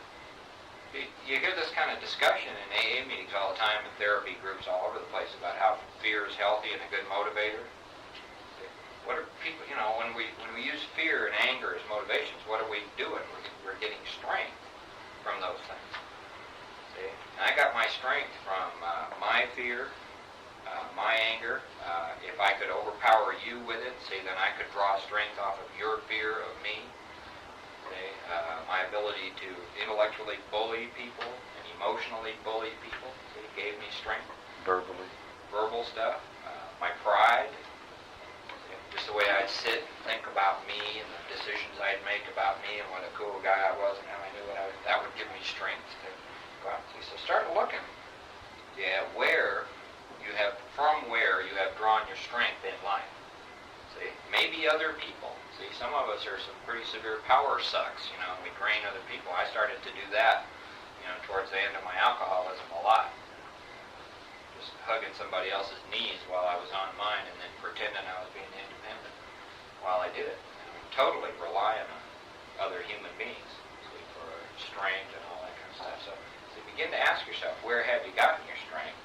You hear this kind of discussion in AA meetings all the time, in therapy groups all over the place about how fear is healthy and a good motivator. What are people, when we use fear and anger as motivations, what are we doing? We're getting strength from those things. See? And I got my strength from my fear, my anger. If I could overpower you with it, see, then I could draw strength off of your fear of me. See? My ability to intellectually bully people and emotionally bully people, see, gave me strength. Verbally. Verbal stuff, my pride, just the way I'd sit and think about me and the decisions I'd make about me and what a cool guy I was and how I knew what that would give me strength to go out and see. So start looking, from where you have drawn your strength in life. See, maybe other people. See, some of us are some pretty severe power sucks, we drain other people. I started to do that, towards the end of my alcoholism a lot. Just hugging somebody else's knees while I was on mine and then pretending I was being independent while I did it. Totally relying on other human beings for strength and all that kind of stuff. So begin to ask yourself, where have you gotten your strength?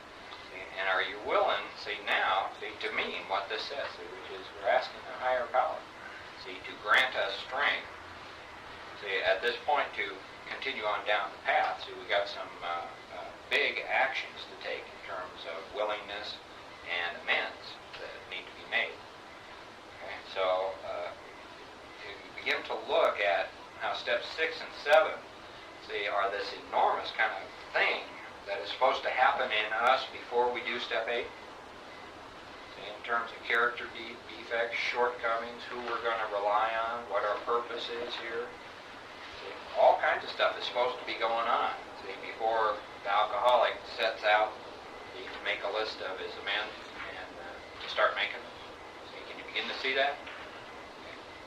And are you willing, to mean what this says, which is we're asking a higher power, to grant us strength. At this point to continue on down the path, we got some big actions to take in terms of willingness and amends that need to be made. Okay, so you begin to look at how steps 6 and 7, are this enormous kind of thing that is supposed to happen in us before we do step 8. In terms of character defects, shortcomings, who we're going to rely on, what our purpose is here. All kinds of stuff is supposed to be going on. Before the alcoholic sets out to make a list of his amends and to start making them. Can you begin to see that?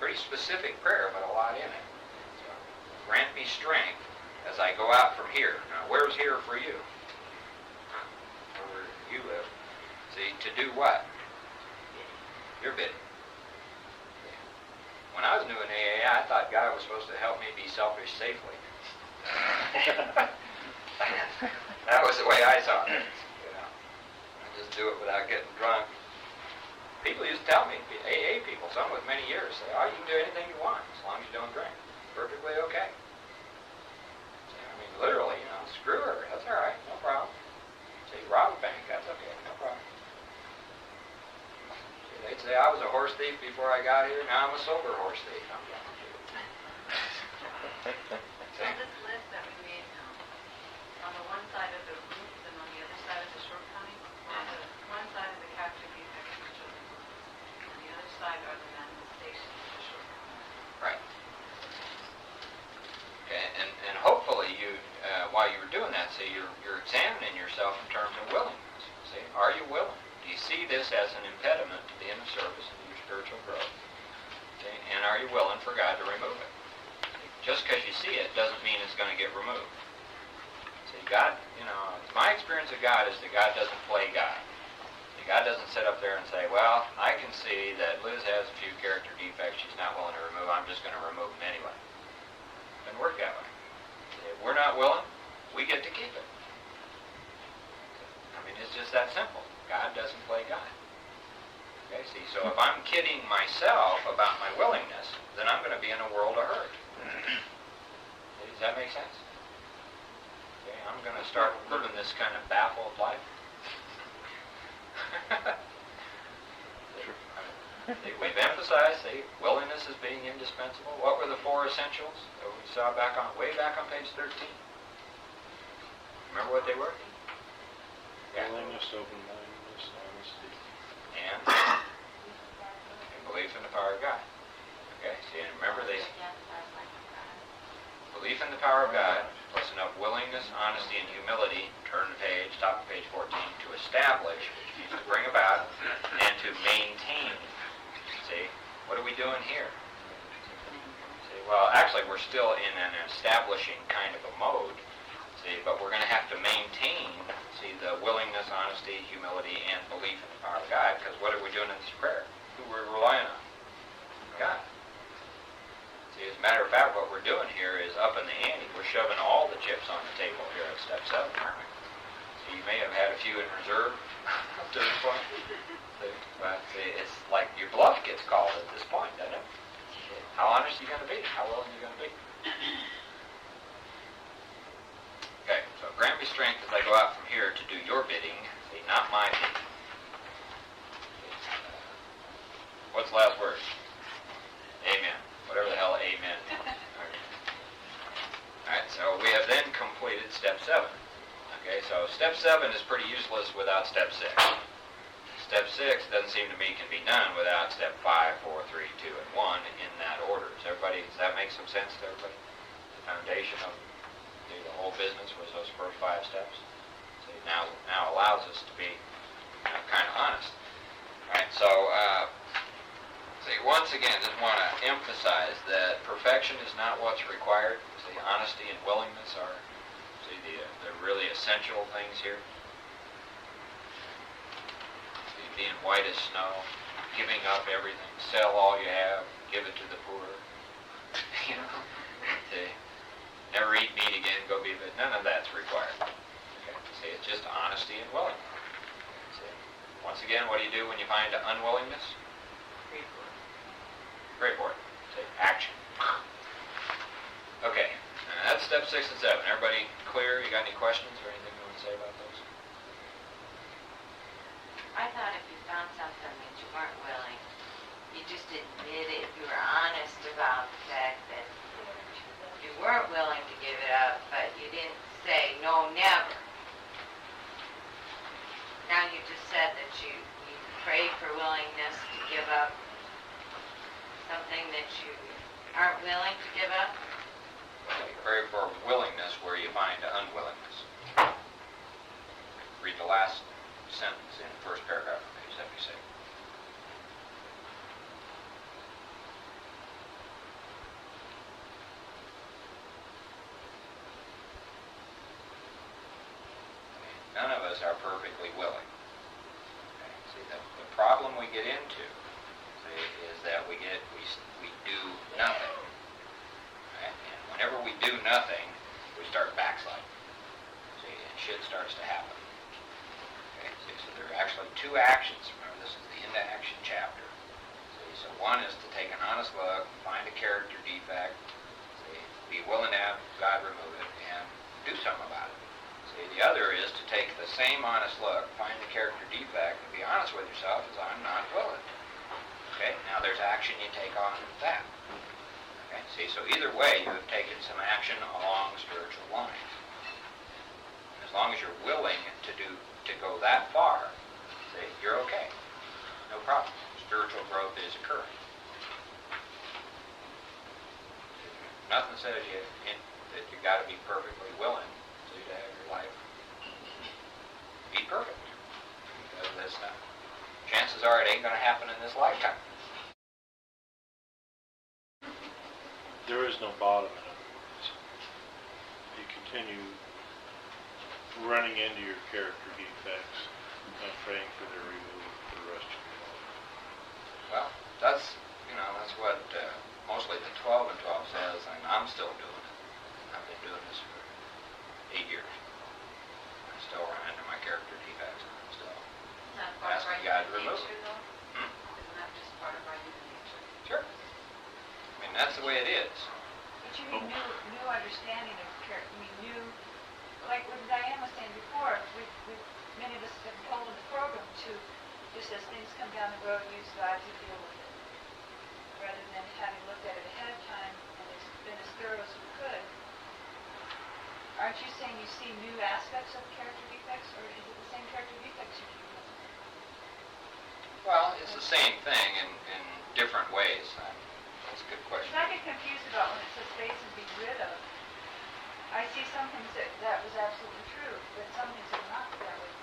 Pretty specific prayer, but a lot in it. So, grant me strength as I go out from here. Now, where's here for you? Where you live. To do what? Your bidding. When I was new in AA, I thought God was supposed to help me be selfish safely. That was the way I saw it. I just do it without getting drunk. People used to tell me, AA people, some with many years, say, you can do anything you want as long as you don't drink. Perfectly okay. Literally, screw her. That's all right. No problem. Rob a bank. That's okay. No problem. They'd say I was a horse thief before I got here. Now I'm a sober horse thief. So this list that we made on the one side of the roots and on the other side of the shortcomings, on the one side of the character defects of the children, on the other side are the manifestations of the shortcomings. Right. And hopefully you, while you were doing that, you're examining yourself in terms of willingness. Are you willing? Do you see this as an impediment to being of service in your spiritual growth? And are you willing for God to remove it? Just because you see it doesn't mean it's going to get removed. God, my experience of God is that God doesn't play God. God doesn't sit up there and say, well, I can see that Liz has a few character defects she's not willing to remove. I'm just going to remove them anyway. It doesn't work that way. We're So if I'm kidding myself about my willingness, then I'm going to be in a world of hurt. Does that make sense? Okay, I'm going to start living this kind of baffled life. We've emphasized, willingness as being indispensable. What were the 4 essentials that we saw way back on page 13? Remember what they were? Yeah. Willingness, open-mindedness, honesty. And belief in the power of God. Okay, see, and remember belief in the power of God, plus enough willingness, honesty, and humility, turn the page, top of page 14, to establish, which means to bring about, and to maintain. See, what are we doing here? See, well, actually, we're still in an establishing kind of a mode, see, but we're going to have to maintain, see, the willingness, honesty, humility, and belief in the power of God, because what are we doing in this prayer? Who we're relying on? God. See, as a matter of fact, what we're doing here is up in the ante. We're shoving all the chips on the table here at step 7, aren't we? So you may have had a few in reserve up to this point. But see, it's like your bluff gets called at this point, doesn't it? How honest are you going to be? How willing are you going to be? Okay, so grant me strength as I go out from here to do your bidding, see, not my bidding. What's the last word? Amen. Whatever the hell amen means. Alright, so we have then completed step 7. Okay, so step 7 is pretty useless without step 6. Step 6 doesn't seem to me can be done without step 5, 4, 3, 2, and 1 in that order. Does that make some sense to everybody? The foundation of the whole business was those first 5 steps. So it now allows us to be kind of honest. Alright, so see, once again, just want to emphasize that perfection is not what's required. See, honesty and willingness are, see, the really essential things here. See, being white as snow, giving up everything, sell all you have, give it to the poor. You know, see, never eat meat again, go be but none of that's required. Okay, see, it's just honesty and willingness. See, once again, what do you do when you find unwillingness? Pray for it. Say, action. Okay, that's step 6 and 7. Everybody clear? You got any questions or anything you want to say about those? I thought if you found something that you weren't willing, you just admit it. You were honest about the fact that you weren't willing to give it up, but you didn't say, no, never. Now you just said that you prayed for willingness to give up something that you aren't willing to give up? Okay, pray for willingness where you find unwillingness. Read the last sentence in the first paragraph of page 76. None of us are perfectly willing. Okay, see, the problem we get into is that we do nothing. Right? And whenever we do nothing, we start backsliding. See, and shit starts to happen. Okay, see, so there are actually 2 actions. Remember, this is the into action chapter. See, so one is to take an honest look, find a character defect, see, be willing to have God remove it, and do something about it. See, the other is to take the same honest look, find the character defect, and be honest with yourself as I'm not willing. Okay, now there's action you take on that. Okay, see, so either way, you have taken some action along spiritual lines. And as long as you're willing to go that far, see, you're okay. No problem. Spiritual growth is occurring. Nothing says that you got to be perfectly willing to have your life be perfect. Because that's not. Chances are it ain't going to happen in this lifetime. There is no bottom, in other words. You continue running into your character defects and praying for their removal for the rest of your life. Well, that's what mostly the 12 and 12 says, and I'm still doing it. I've been doing this for 8 years. I still run into my character defects, and I'm still Isn't that part of asking our God to human remove nature, them. though? Isn't that And that's the way it is. But you mean new understanding of character, new, like what Diane was saying before, many of us have been told in the program to, just as things come down the road, use God to deal with it. Rather than having looked at it ahead of time and been as thorough as we could. Aren't you saying you see new aspects of character defects, or is it the same character defects you keep looking at? Well, it's the same thing in different ways. That's a good question. Because I get confused about when it says face and be rid of. I see some things that was absolutely true, but some things are not that way.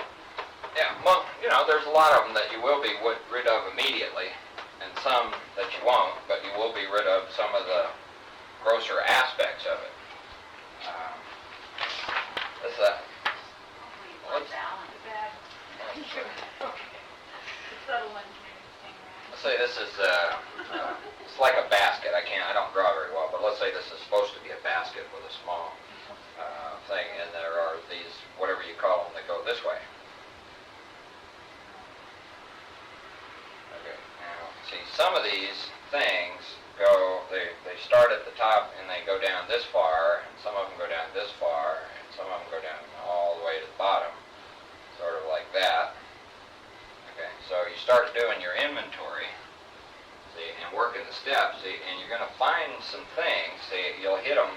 Yeah, well, there's a lot of them that you will be rid of immediately, and some that you won't, but you will be rid of some of the grosser aspects of it. That's Hopefully you find balance. The bad, okay. The subtle ones maybe hang around. let's say this is it's like a basket. I don't draw very well, but let's say this is supposed to be a basket with a small thing, and there are these, whatever you call them, that go this way. Okay, now, see, some of these things they start at the top and they go down this far, and some of them go down this far, and some of them go down all the way to the bottom, sort of like that. Okay, so you start doing your inventory, see, and working the steps, see, and you're going to find some things, see, you'll hit them.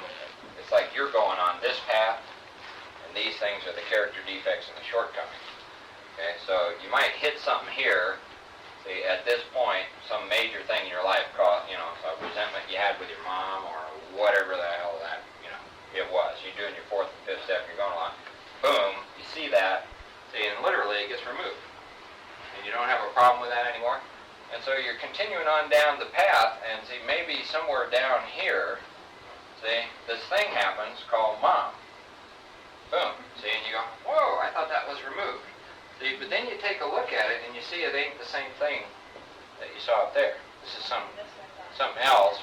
It's like you're going on this path, and these things are the character defects and the shortcomings. Okay, so you might hit something here, see, at this point, some major thing in your life caused, a resentment you had with your mom or whatever the hell that, it was. You're doing your fourth and fifth step, you're going along. Boom, you see that, see, and literally it gets removed. And you don't have a problem with that anymore. And so you're continuing on down the path, and see, maybe somewhere down here, see, this thing happens called mom. Boom, see, and you go, whoa, I thought that was removed. See, but then you take a look at it and you see it ain't the same thing that you saw up there. This is something else,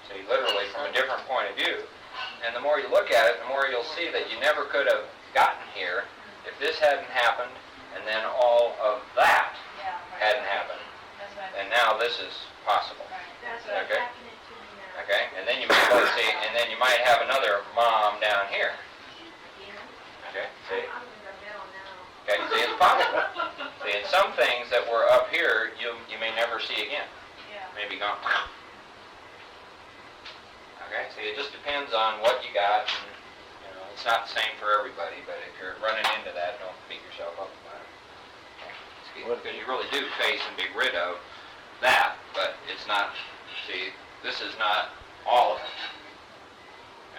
see, literally from a different point of view. And the more you look at it, the more you'll see that you never could have gotten here if this hadn't happened, and then all of that Yeah, right. hadn't happened. That's what And now this is possible. Right. That's what what's Okay. happening to me now. Okay? And then you might see, and then you might have another mom down here. Okay? See? I'm in the middle now. Okay, see, it's possible. See, and some things that were up here, you may never see again. Yeah. Maybe gone. Okay, see, it just depends on what you got, and, it's not the same for everybody, but if you're running into that, don't beat yourself up about it. Because you really do face and be rid of that, but it's not, see, this is not all of it.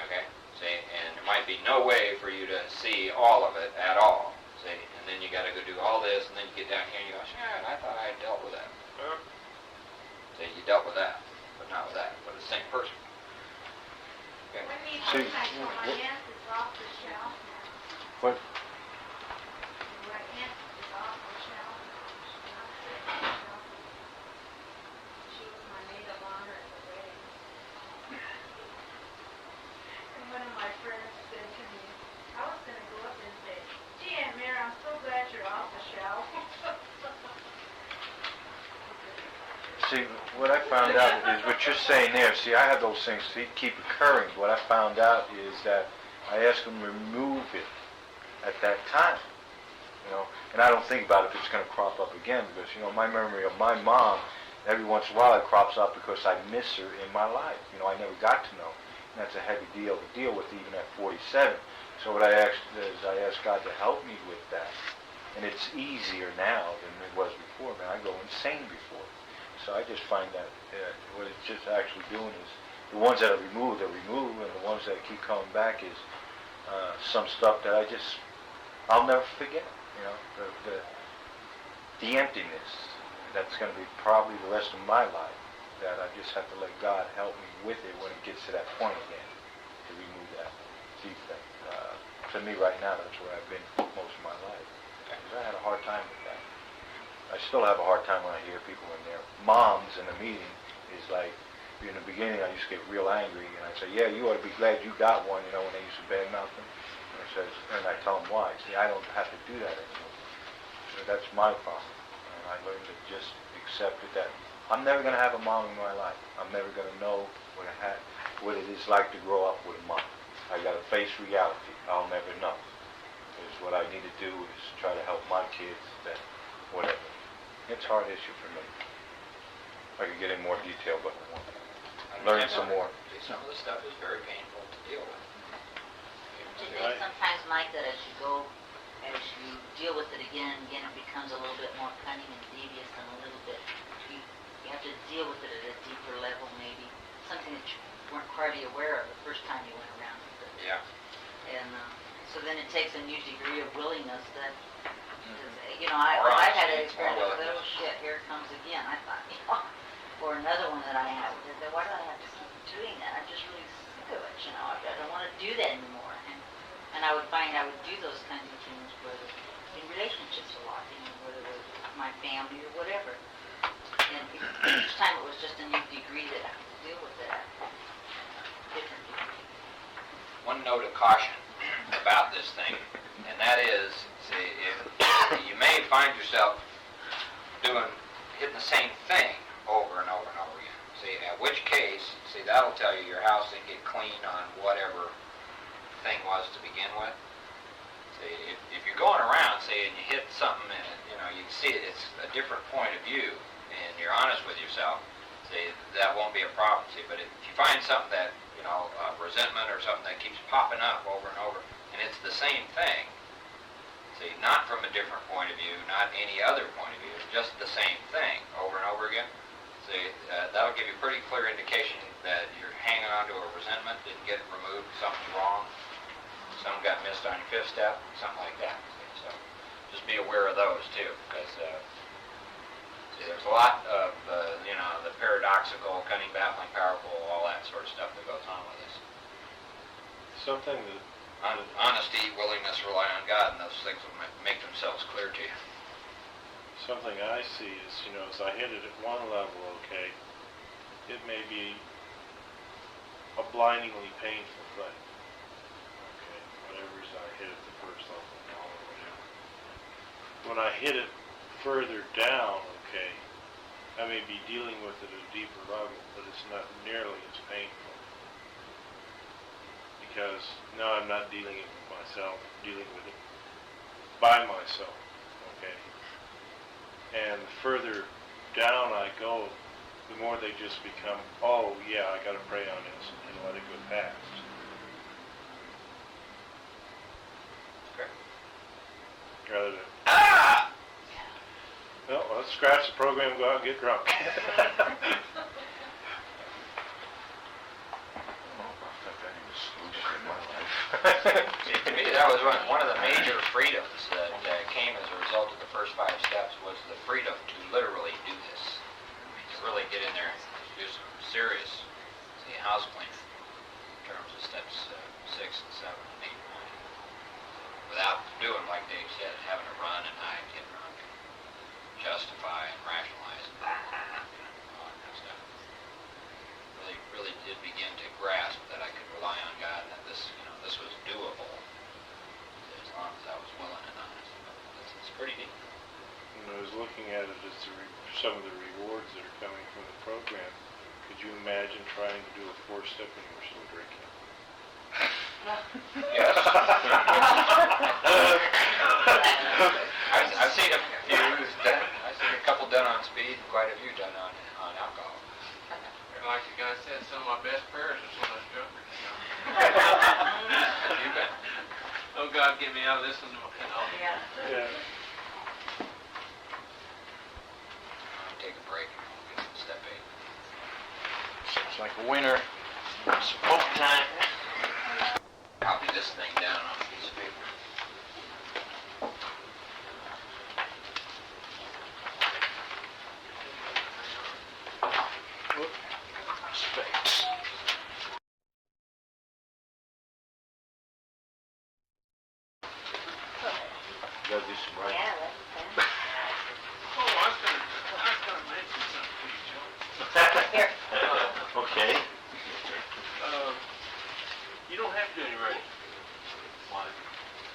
Okay, see, and there might be no way for you to see all of it at all, see, and then you gotta go do all this, and then you get down here and you go, shit, I thought I had dealt with that. See, you dealt with that, but not with that, but it's the same person. Okay. Let me, See, my aunt is off the shelf now. What, My aunt is off the shelf. She's not sitting on the shelf. She was my maid of honor at the wedding. And one of my friends said to me, I was gonna go up and say, gee, Aunt Mary, I'm so glad you're off the shelf. see, what I found out is what you're saying there. See, I have those things keep occurring. What I found out is that I asked them to remove it at that time, and I don't think about if it's going to crop up again because, my memory of my mom, every once in a while it crops up because I miss her in my life. I never got to know. And that's a heavy deal to deal with even at 47. So what I asked is I asked God to help me with that. And it's easier now than it was before. Man, I go insane before. So I just find that what it's just actually doing is the ones that are removed, and the ones that keep coming back is some stuff that I'll never forget. The emptiness that's going to be probably the rest of my life. That I just have to let God help me with it when it gets to that point again to remove that defect. To me, right now, that's where I've been most of my life. Because I had a hard time with that. I still have a hard time when I hear people in their moms in a meeting is like, in the beginning I used to get real angry and I'd say, yeah, you ought to be glad you got one, when they used to badmouth them. And I tell them why. See, I don't have to do that anymore. So that's my problem. And I learned to just accept it that I'm never going to have a mom in my life. I'm never going to know what it is like to grow up with a mom. I gotta face reality. I'll never know. Because what I need to do is try to help my kids, that, whatever. It's a hard issue for me. I could get in more detail, but I won't. Learn some more. See, some of the stuff is very painful to deal with. Do you think sometimes, Mike, that as you deal with it again and again, it becomes a little bit more cunning and devious and a little bit, you have to deal with it at a deeper level maybe, something that you weren't hardly aware of the first time you went around with it. Yeah. And so then it takes a new degree of willingness that, Mm-hmm. I had an honesty, more experience, willingness. oh shit, here it comes again. I thought, or another one that I had, then why do I have to keep doing that? I'm just really sick of it, I don't want to do that anymore. And I would find I would do those kinds of things in relationships a lot, whether it was with my family or whatever. And each time it was just a new degree that I had to deal with it at different degree. One note of caution about this thing, and that is, see, if you may find yourself hitting the same thing over and over and over again. See, at which case, that'll tell you your house didn't get clean on whatever thing was to begin with. See, if you're going around, and you hit something and, you can see it's a different point of view, and you're honest with yourself, that won't be a problem. But if you find something that, resentment or something that keeps popping up over and over, and it's the same thing, not from a different point of view, not any other point of view, just the same thing over and over again, that'll give you a pretty clear indication that you're hanging on to a resentment, didn't get removed, something's wrong, something got missed on your fifth step, something like that. So just be aware of those too, because there's a lot of, the paradoxical, cunning, baffling, powerful, all that sort of stuff that goes on with this. Something that, Honesty, willingness, rely on God, and those things will make themselves clear to you. something I see is, as I hit it at one level, okay, it may be a blindingly painful thing. Okay, whatever is I hit at the first level now or whatever. When I hit it further down, okay, I may be dealing with it at a deeper level, but it's not nearly as painful. Because now I'm not dealing it with myself, I'm dealing with it by myself, okay? And the further down I go, the more they just become, oh yeah, I gotta pray on this and let it go past. Okay. Rather than, well, let's scratch the program, go out and get drunk. To me, that was one of the major freedoms that came as a result of the first 5 steps, was the freedom to literally do this. To really get in there and do some serious house cleaning in terms of steps 6 and 7 and 8 and 9. Without doing, like Dave said, having to run and hide, get drunk, justify and rationalize and all that kind of stuff. Really did begin to grasp that I could rely on God and that this was doable as long as I was willing and honest. It's pretty neat. When I was looking at it as some of the rewards that are coming from the program, could you imagine trying to do a 4-step and you were still drinking? Yes. I've seen a few done. I've seen a couple done on speed, and quite a few done on alcohol. Like the guy said, some of my best prayers is when I was drunker. You bet. Oh God, get me out of this one. Yeah. Yeah. Take a break and we'll get to step 8. Seems like a winner. Smoke time. Copy this thing down on a piece of paper. Space. Gotta do some writing. Yeah, that's Oh, I was gonna mention something to you, Joe. Here. Okay. You don't have to do any writing. Why?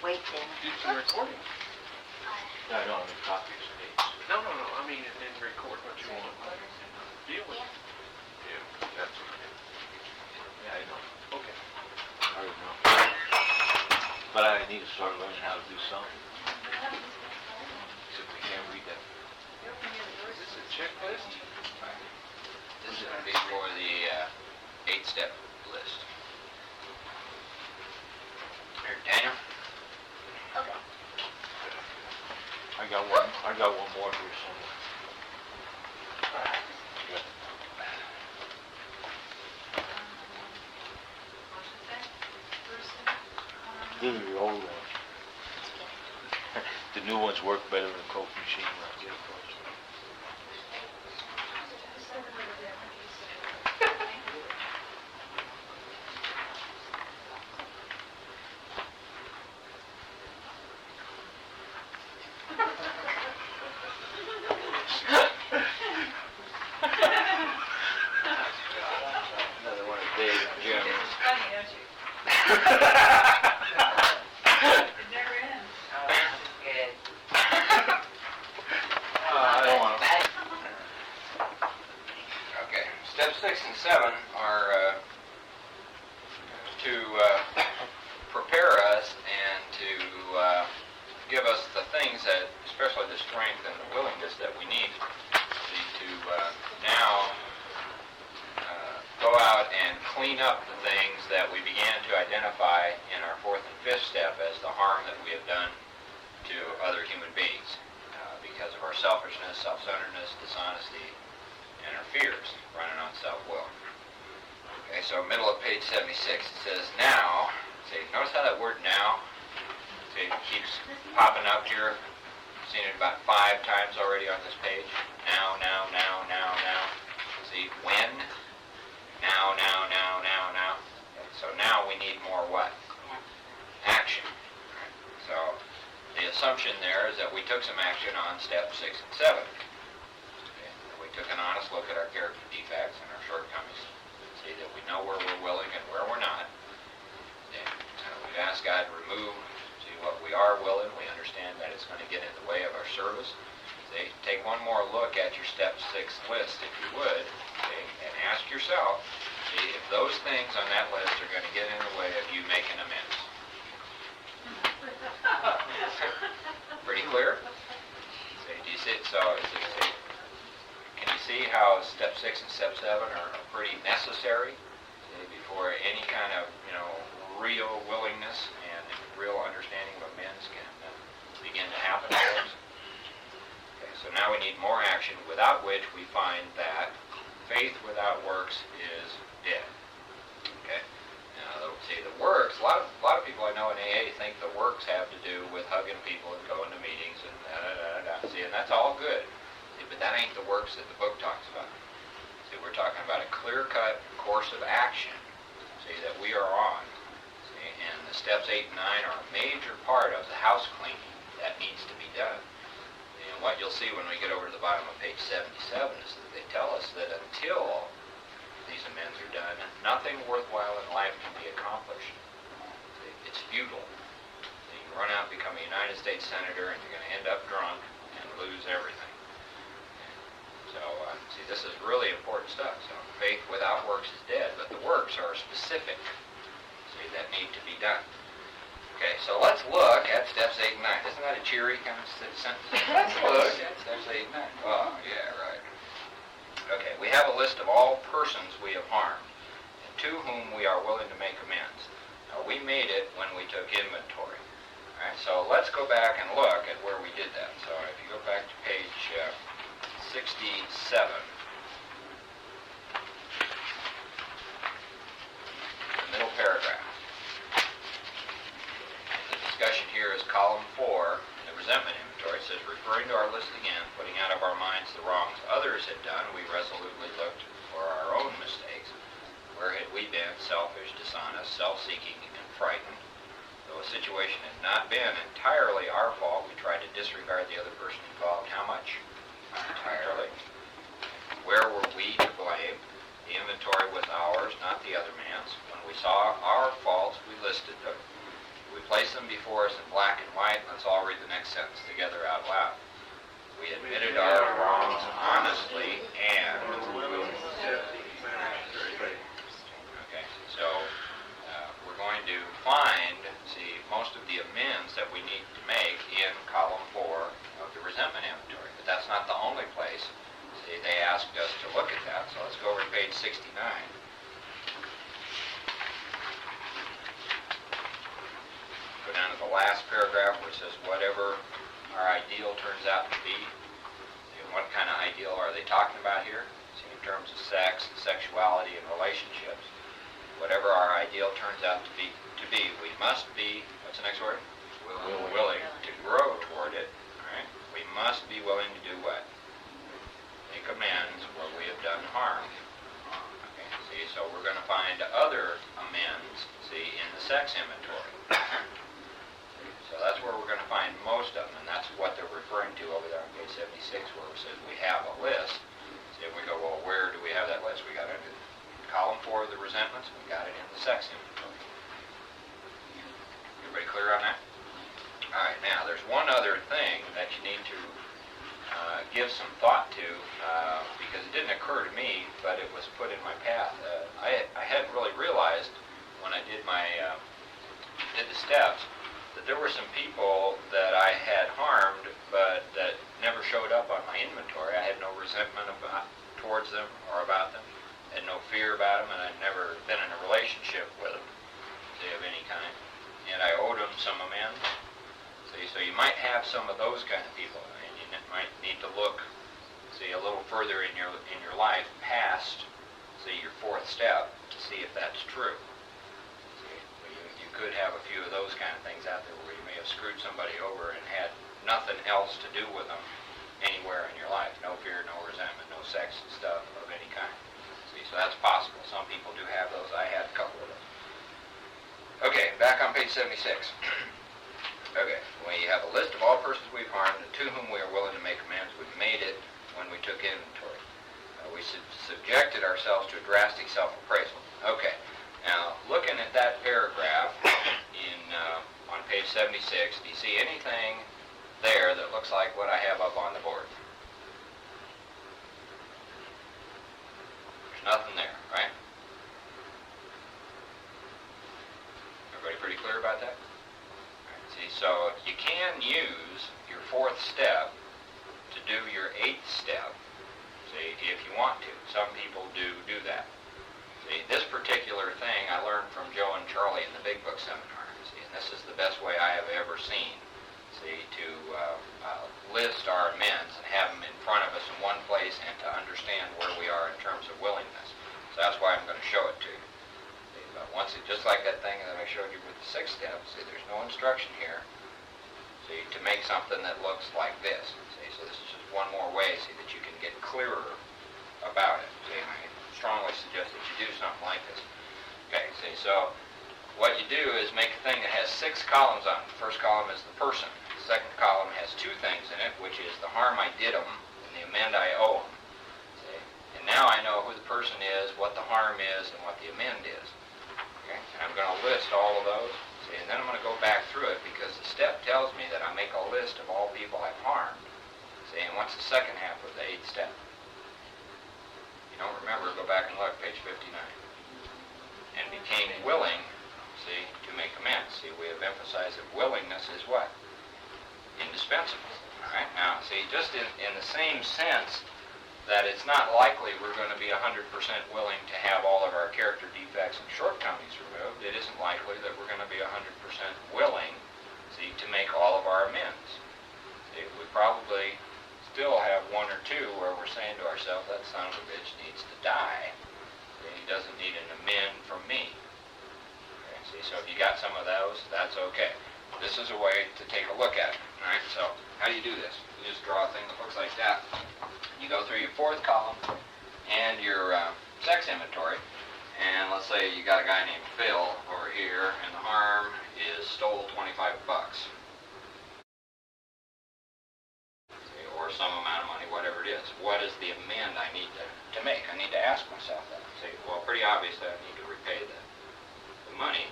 Wait, then. Do some recording. I don't have any copies of these. No, I mean, and then record what you want. Deal with it. Yeah, that's what I do. I know. Okay. I don't know. But I need to start learning how to do something. Except we can't read that. Is this a checklist? This is gonna be for the 8-step list. Here, Daniel? I got one more here somewhere. Motion second, person, These are the old ones. The new ones work better than the Coke machine when I get across. Another one of Dave and Jim. It's funny, don't you? It never ends. Oh, this is good. I don't want to. Okay, step 6 and 7 are to prepare us and to give us the things that, especially the strength and the willingness that we need to now go out and clean up the things that we began to identify in our 4th and 5th step as the harm that we have done to other human beings because of our selfishness, self-centeredness, dishonesty, and our fears running on self-will. Okay, so middle of page 76, it says now. See, notice how that word now, see, it keeps popping up here. Seen it about 5 times already on this page. Now, now, now, now, now. See, when? Now, now, now, now, now. Okay, so now we need more what? Action. So the assumption there is that we took some action on step 6 and 7. Okay, we took an honest look at our character defects and our shortcomings. See that we know where we're willing and where we're not. And we've asked God to remove, see what we are willing. We understand that it's going to get in the way of our service. See, take one more look at your step 6 list, if you would, okay, and ask yourself, see if those things on that list are going to get in the way of you making amends. Pretty clear? See, do you see it? So, can you see how step 6 and step 7 are pretty necessary before any kind of, real willingness and real understanding of amends can begin to happen for us? Okay, so now we need more action, without which we find that faith without works is dead. Okay? Now, see, the works, a lot of people I know in AA think the works have to do with hugging people and going to meetings and da-da-da-da-da. See, and that's all good. See, but that ain't the works that the book talks about. See, we're talking about a clear-cut course of action, see, that we are on. See, and the steps 8 and 9 are a major part of the house cleaning that needs to be done. And what you'll see when we get over to the bottom of page 77 is that they tell us that until these amends are done, nothing worthwhile in life can be accomplished. See, it's futile. See, you run out and become a United States Senator and you're going to end up drunk and lose everything. So, see, this is really important stuff. So, faith without works is dead, but the works are specific, see, that need to be done. Okay, so let's look at steps 8 and 9. Isn't that a cheery kind of sentence? Let's look at steps 8 and 9. Oh, yeah, right. Okay, we have a list of all persons we have harmed, and to whom we are willing to make amends. Now, we made it when we took inventory. All right, so let's go back and look at where we did that. So if you go back to page 67, the middle paragraph. The discussion here is column 4, in the resentment inventory. It says, referring to our list again, putting out of our minds the wrongs others had done, we resolutely looked for our own mistakes. Where had we been selfish, dishonest, self-seeking, and frightened? Though a situation had not been entirely our fault, we tried to disregard the other person involved. How much? Entirely. Where were we to blame? The inventory was ours, not the other man's. When we saw our faults, we listed them. We placed them before us in black and white. Let's all read the next sentence together out loud. We admitted our wrongs honestly and... Okay, so find, see, most of the amends that we need to make in column 4 of the resentment inventory. But that's not the only place. See, they asked us to look at that, so let's go over to page 69. Go down to the last paragraph where it says, whatever our ideal turns out to be. And what kind of ideal are they talking about here? See, in terms of sex, sexuality, and relationships. Whatever our ideal turns out to be, we must be, what's the next word? Willing to grow toward it. All right? We must be willing to do what? Make amends where we have done harm. Okay, see, so we're going to find other amends, see, in the sex inventory. So that's where we're going to find most of them, and that's what they're referring to over there on page 76, where it says we have a list. See, we go, well, where do we have that list? We got it in column 4 of the resentments, we got it in the sex inventory. Everybody clear on that? All right, now, there's one other thing that you need to give some thought to, because it didn't occur to me, but it was put in my path. I hadn't really realized when I did the steps that there were some people that I had harmed, but that never showed up on my inventory. I had no resentment towards them or about them, had no fear about them, and I'd never been in a relationship with them, say, of any kind. And I owed them some amends. See, so you might have some of those kind of people, and you might need to look, see, a little further in your life past, see, your 4th step to see if that's true. See, you could have a few of those kind of things out there where you may have screwed somebody over and had nothing else to do with them anywhere in your life. No fear, no resentment, no sex stuff of any kind. See, so that's possible. Some people do have those. I had a couple of them. Okay, back on page 76. Okay, we have a list of all persons we've harmed and to whom we are willing to make amends. We've made it when we took inventory. We subjected ourselves to a drastic self-appraisal. Okay, now looking at that paragraph on page 76, do you see anything there that looks like what I have up on the board? There's nothing there, right? Everybody pretty clear about that? See, so you can use your 4th step to do your 8th step, see, if you want to. Some people do that. See, this particular thing I learned from Joe and Charlie in the Big Book Seminar. See, and this is the best way I have ever seen, see, to list our amends and have them in front of us in one place and to understand where we are in terms of willingness. So that's why I'm going to show it to you. Once it, just like that thing that I showed you with the 6th step, see, there's no instruction here, see, to make something that looks like this. See, so this is just one more way, see, that you can get clearer about it. See, I strongly suggest that you do something like this. Okay, see, so what you do is make a thing that has 6 columns on it. The first column is the person. The second column has 2 things in it, which is the harm I did them and the amend I owe them. See, and now I know who the person is, what the harm is, and what the amend is. Okay, and I'm going to list all of those, see, and then I'm going to go back through it because the step tells me that I make a list of all people I've harmed. See, and what's the second half of the 8th step? You don't remember, go back and look, page 59. And became willing, see, to make amends. See, we have emphasized that willingness is what? Indispensable. All right, now, see, just in the same sense that it's not likely we're going to be 100% willing to have all of our character defects and shortcomings removed, it isn't likely that we're going to be 100% willing, see, to make all of our amends. See, we probably still have 1 or 2 where we're saying to ourselves, that son of a bitch needs to die. See, he doesn't need an amend from me. Okay, see, so if you got some of those, that's okay. This is a way to take a look at it. All right, so how do you do this? You just draw a thing that looks like that. You go through your 4th column and your sex inventory, and let's say you got a guy named Phil over here, and the harm is stole $25. See, or some amount of money, whatever it is. What is the amend I need to make? I need to ask myself that. See, well, pretty obvious that I need to repay the money.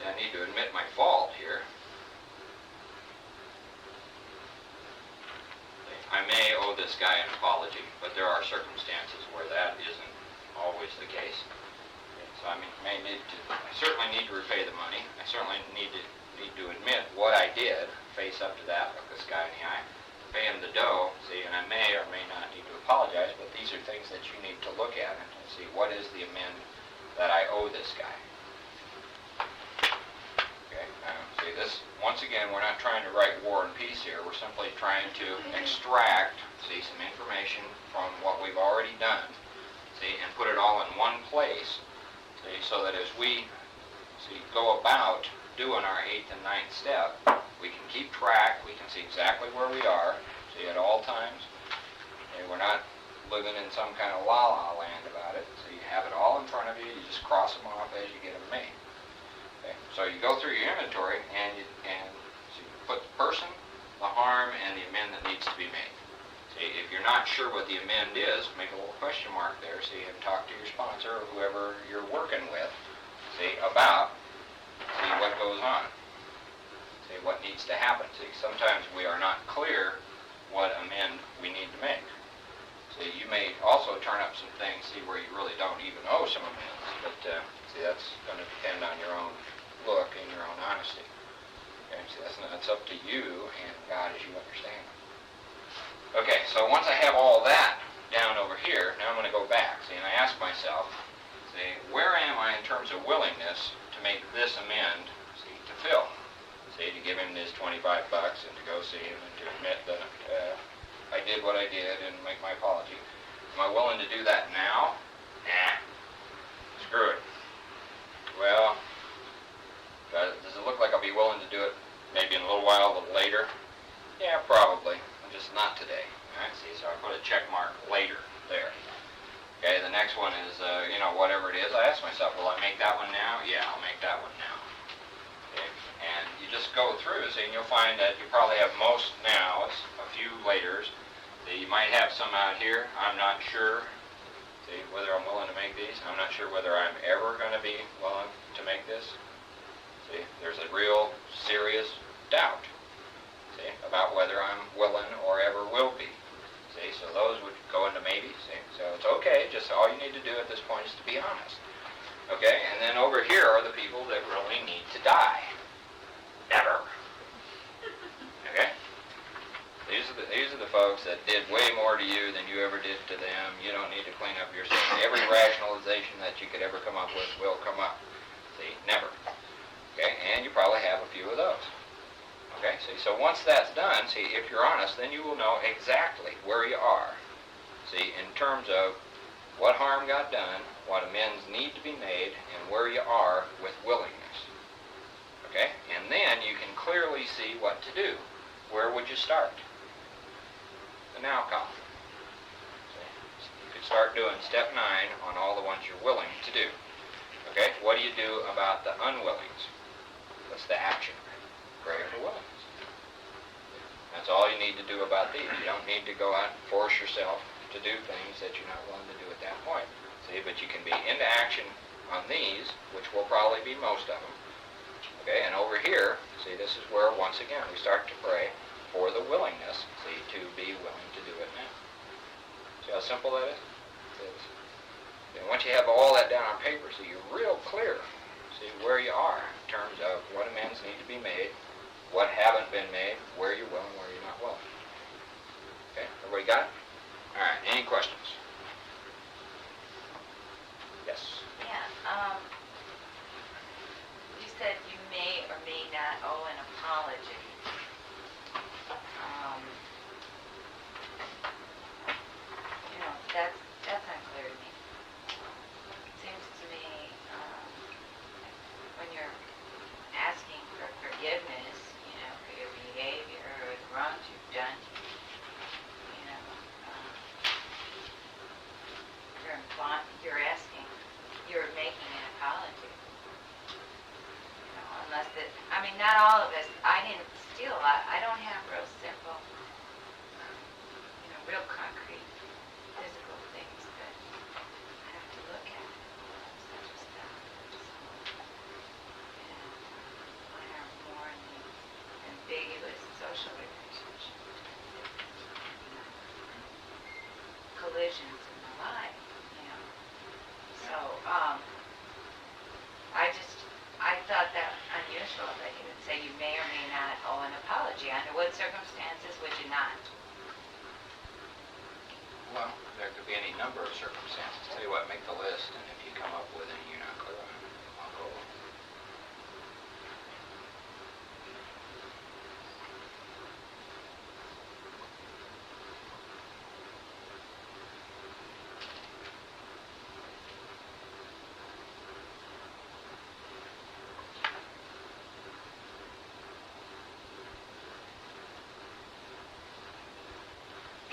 I need to admit my fault here. I may owe this guy an apology, but there are circumstances where that isn't always the case. So I certainly need to repay the money. I certainly need to admit what I did, face up to that, look this guy in the eye, pay him the dough, see, and I may or may not need to apologize, but these are things that you need to look at and see what is the amend that I owe this guy. Okay, see this, once again, we're not trying to write War and Peace here, we're simply trying to extract, see, some information from what we've already done, see, and put it all in one place, see, so that as we, see, go about doing our 8th and 9th step, we can keep track, we can see exactly where we are, see, at all times. Okay, we're not living in some kind of la-la land about it, so you have it all in front of you, you just cross them off as you get them made. Okay, so you go through your inventory and so you put the person, the harm, and the amend that needs to be made. See, if you're not sure what the amend is, make a little question mark there, so you have to talk to your sponsor or whoever you're working with, see, about what goes on, see, what needs to happen. See, sometimes we are not clear what amend we need to make. See, you may also turn up some things, see, where you really don't even owe some amends, but see, that's going to depend on your own look and your own honesty. Okay, see, that's up to you and God as you understand it. Okay, so once I have all that down over here, now I'm going to go back, see, and I ask myself, see, where am I in terms of willingness to make this amend, see, to Phil? See, to give him his $25 and to go see him and to admit that I did what I did and make my apology. Am I willing to do that now? Nah. Screw it. Well, does it look like I'll be willing to do it maybe in a little while, a little later? Yeah, probably. Just not today. All right, see, so I put a check mark later there. Okay, the next one is, whatever it is, I ask myself, will I make that one now? Yeah, I'll make that one now. Okay, and you just go through, see, and you'll find that you probably have most nows, a few laters. See, you might have some out here. I'm not sure, see, whether I'm willing to make these. I'm not sure whether I'm ever going to be willing to make this. See, there's a real serious doubt, see, about whether I'm willing or ever will be. See, so those would go into maybe, see, so it's okay, just all you need to do at this point is to be honest. Okay, and then over here are the people that really need to die. Never. Okay? These are the folks that did way more to you than you ever did to them. You don't need to clean up yourself. Every rationalization that you could ever come up with will come up. See, never. Okay, and you probably have a few of those. Okay, see, so once that's done, see, if you're honest, then you will know exactly where you are. See, in terms of what harm got done, what amends need to be made, and where you are with willingness. Okay, and then you can clearly see what to do. Where would you start? The now column. See, you could start doing step 9 on all the ones you're willing to do. Okay, what do you do about the unwillings? What's the action? Pray for willingness. That's all you need to do about these. You don't need to go out and force yourself to do things that you're not willing to do at that point. See, but you can be into action on these, which will probably be most of them. Okay, and over here, see, this is where, once again, we start to pray for the willingness, see, to be willing to do it now. See how simple that is? And once you have all that down on paper, so you're real clear, see, where you are in terms of what amends need to be made, what haven't been made, where you're willing, where you're not willing. Okay, everybody got it? All right, any questions? Yes? Yeah, you said you may or may not owe an apology. That's unclear to me. It seems to me, when you're asking for forgiveness, for your behavior or the wrongs you've done, you're making an apology. Unless not all of us, I didn't steal a lot. I don't have real simple, real concrete physical things that I have to look at. Such as that. Mine are more in the ambiguous social relationships. Collisions in my life, So, say you may or may not owe an apology. Under what circumstances would you not? Well, there could be any number of circumstances. Tell you what, make the list, and if you come up with any you're not clear on, I'll go.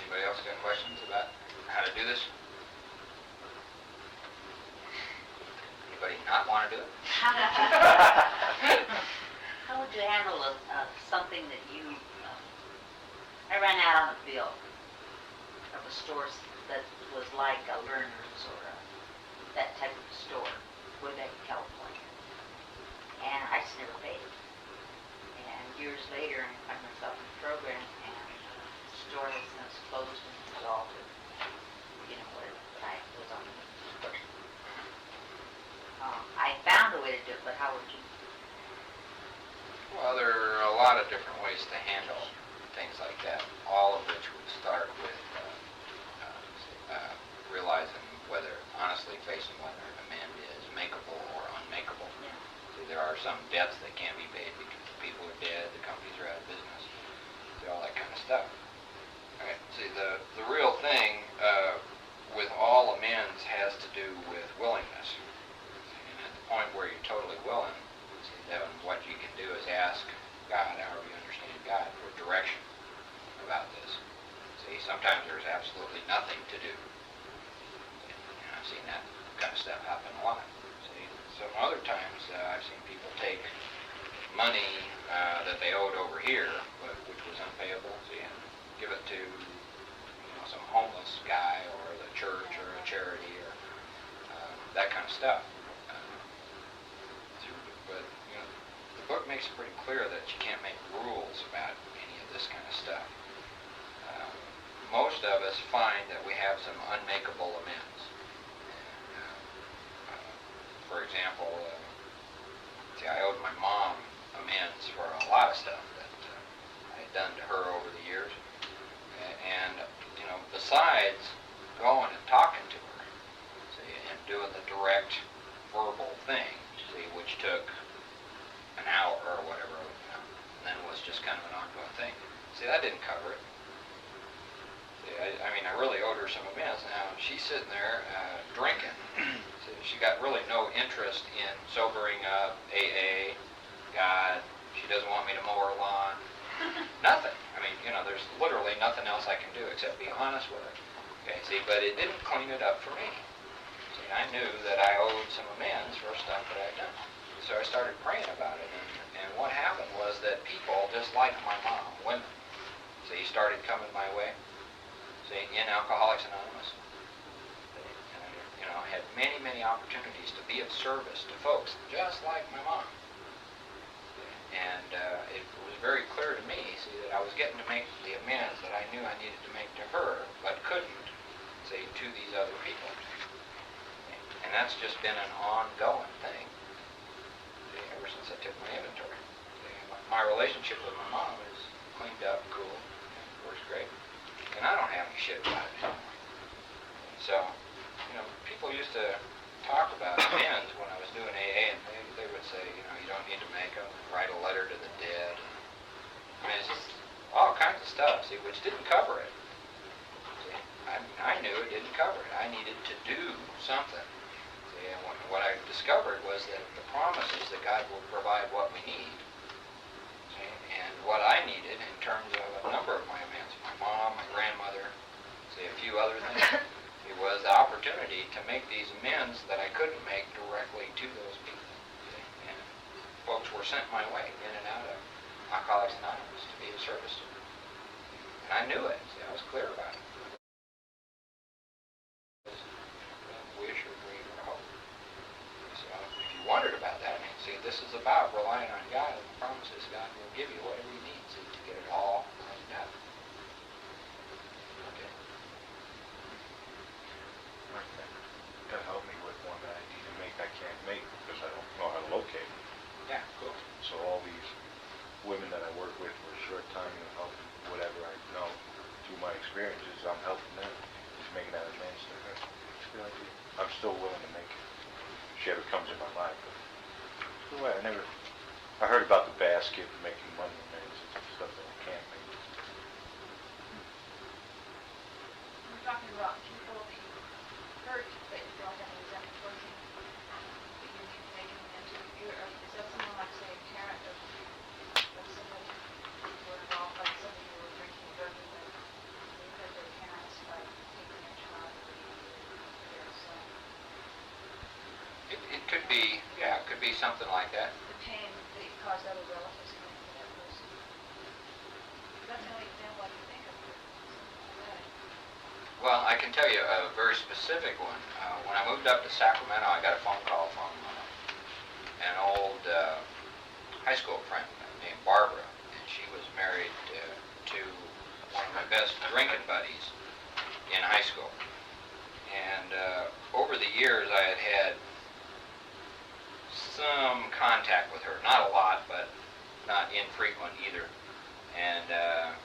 Anybody else got questions about how to do this? Anybody not want to do it? How would you handle something that I ran out on the bill of a store that was like a Lerner's or that type of store, way back in California. And I just never paid it. And years later, I find myself in the program, and the store has since closed and dissolved, what I was on the book. I found a way to do it, but how would you? Well, there are a lot of different ways to handle things like that, all of which would start with realizing honestly facing whether an amend is makeable or unmakeable. Yeah. See, there are some debts that can't be paid because the people are dead, the companies are out of business, all that kind of stuff. Okay. See, the real thing with all amends has to do with willingness. And at the point where you're totally willing, then what you can do is ask God, however you understand God, for direction about this. See, sometimes there's absolutely nothing to do. And I've seen that kind of stuff happen a lot. See, some other times I've seen people take money that they owed over here, which was unpayable, see, and give it to some homeless guy or the church or a charity or that kind of stuff. But the book makes it pretty clear that you can't make rules about any of this kind of stuff. Most of us find that we have some unmakeable amends. For example, see, I owed my mom amends for a lot of stuff that I had done to her over the years. And, besides going and talking to her, see, and doing the direct verbal thing, see, which took an hour or whatever, and then was just kind of an ongoing thing. See, that didn't cover it. See, I really owed her some amends. Now, she's sitting there drinking. See, she got really no interest in sobering up, AA, God. She doesn't want me to mow her lawn. Nothing. There's literally nothing else I can do except be honest with her. Okay, see, but it didn't clean it up for me. See, I knew that I owed some amends for stuff that I'd done. So I started praying about it, and what happened was that people, just like my mom, women, see, started coming my way, see, in Alcoholics Anonymous. And I had many, many opportunities to be of service to folks, just like my mom. And it was very clear to me, see, that I was getting to make the amends that I knew I needed to make to her, but couldn't, say, to these other people. And that's just been an ongoing thing, see, ever since I took my inventory. See, my relationship with my mom is cleaned up, cool, works great, and I don't have any shit about it. So, people used to talk about amends when I was doing AA, and they would say, you don't need to make them, write a letter to the dead. It's just all kinds of stuff, see, which didn't cover it. See, I knew it didn't cover it. I needed to do something. See, and what I discovered was that the promise is that God will provide what we need. See, and what I needed in terms of a number of my amends, my mom, my grandmother, see, a few other things, it was the opportunity to make these amends that I couldn't make directly to those people. See, and folks were sent my way in and out of Alcoholics Anonymous to be of service to them. And I knew it. See, I was clear about it. Wish or dream or hope. So if you wondered about that, see, this is about relying on God and the promises God will give you whatever you need to get it all cleaned up. Okay. That helped me with one that I need to make, I can't make because I don't know how to locate it. Yeah, cool. So all these experience is I'm helping them, is making that amends to her. It's a good idea. I'm still willing to make it. If she ever comes in my life. But, well, I heard about the basket and making money amends and stuff that I can't make. We're talking about people that you hurt, that you don't have any resentment towards them, that you need to make an amends to. Is that someone like, say, a parent of somebody who were involved, like somebody who were drinking drugs and you hurt their parents by taking their child or their son? It could be, yeah, it could be something like that. The pain that you caused other relatives coming to that person. That's the only example I can think of. Something like that. Well, I can tell you a very specific one. When I moved up to Sacramento, I got a phone call from an old high school friend named Barbara, and she was married to one of my best drinking buddies in high school. And over the years, I had had some contact with her. Not a lot, but not infrequent either. And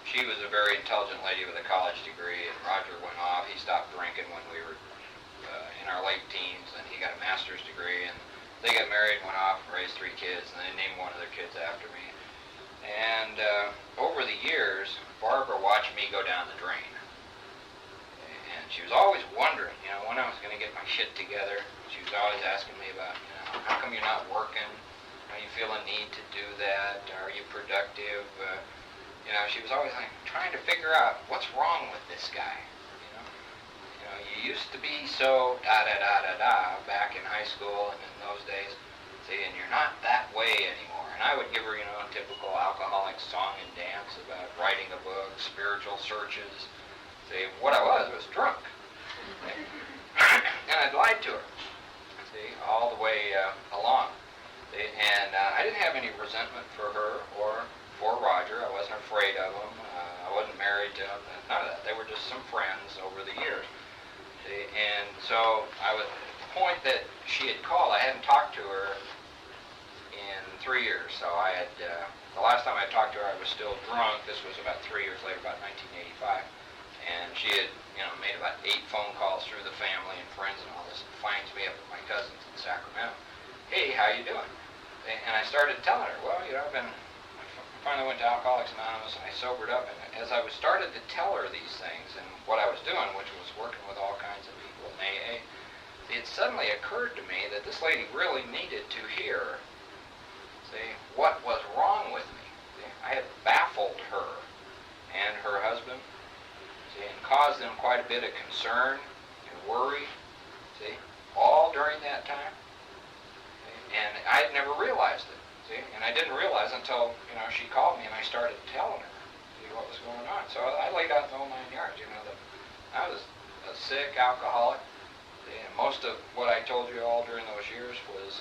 she was a very intelligent lady with a college degree, and Roger went off. He stopped drinking when we were in our late teens, and he got a master's degree, and they got married, went off, and raised 3 kids, and they named one of their kids after me. And over the years, Barbara watched me go down the drain. And she was always wondering, when I was going to get my shit together. She was always asking me about, how come you're not working? Do you feel a need to do that? Are you productive? She was always like trying to figure out what's wrong with this guy. You used to be so da-da-da-da-da back in high school and in those days, see, and you're not that way anymore. And I would give her, a typical alcoholic song and dance about writing a book, spiritual searches. See, what I was drunk. And I'd lied to her, see, all the way along. See, and I didn't have any resentment for her or for Roger. I wasn't afraid of him. I wasn't married to him. None of that. They were just some friends over the years. See, and so I was, at the point that she had called, I hadn't talked to her in 3 years. So I had, the last time I talked to her, I was still drunk. This was about 3 years later, about 1985. And she had, made about 8 phone calls through the family and friends and all this, and finds me up at my cousin's in Sacramento. Hey, how you doing? And I started telling her, well, I finally went to Alcoholics Anonymous and I sobered up. And as I started to tell her these things and what I was doing, which was working with all kinds of people in AA, it suddenly occurred to me that this lady really needed to hear, see, what was wrong with me. See, I had baffled her and her husband, see, and caused them quite a bit of concern and worry, see, all during that time. And I had never realized it, see, and I didn't realize until, she called me and I started telling her, see, what was going on. So I laid out the whole 9 yards, that I was a sick alcoholic, see, and most of what I told you all during those years was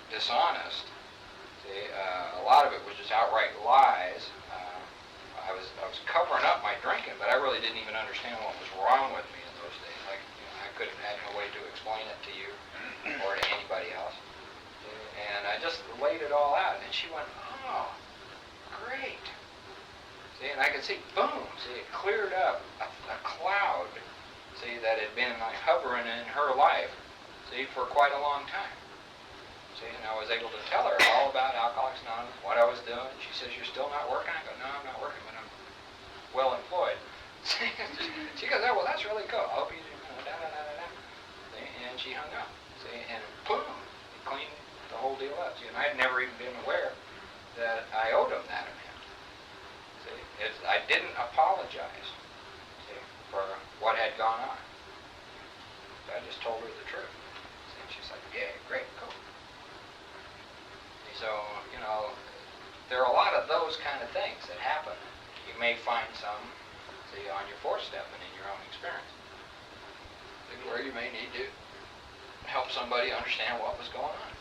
dishonest, see, a lot of it was just outright lies. I was covering up my drinking, but I really didn't even understand what was wrong with me in those days. Like, I couldn't have no way to explain it to you or to anybody else. And I just laid it all out, and she went, oh, great. See, and I could see, boom, see, it cleared up a cloud, see, that had been like hovering in her life, see, for quite a long time. See, and I was able to tell her all about Alcoholics Anonymous, what I was doing. She says, you're still not working? I go, no, I'm not working, but I'm well employed. She goes, oh, well, that's really cool. I hope you do, da-da-da-da-da. And she hung up, see, and boom, it cleaned the whole deal up. See, and I had never even been aware that I owed him that amount. See, I didn't apologize, see, for what had gone on. I just told her the truth. See, and she's like, yeah, great, cool. So, there are a lot of those kind of things that happen. You may find some, see, on your 4th step and in your own experience, where you may need to help somebody understand what was going on.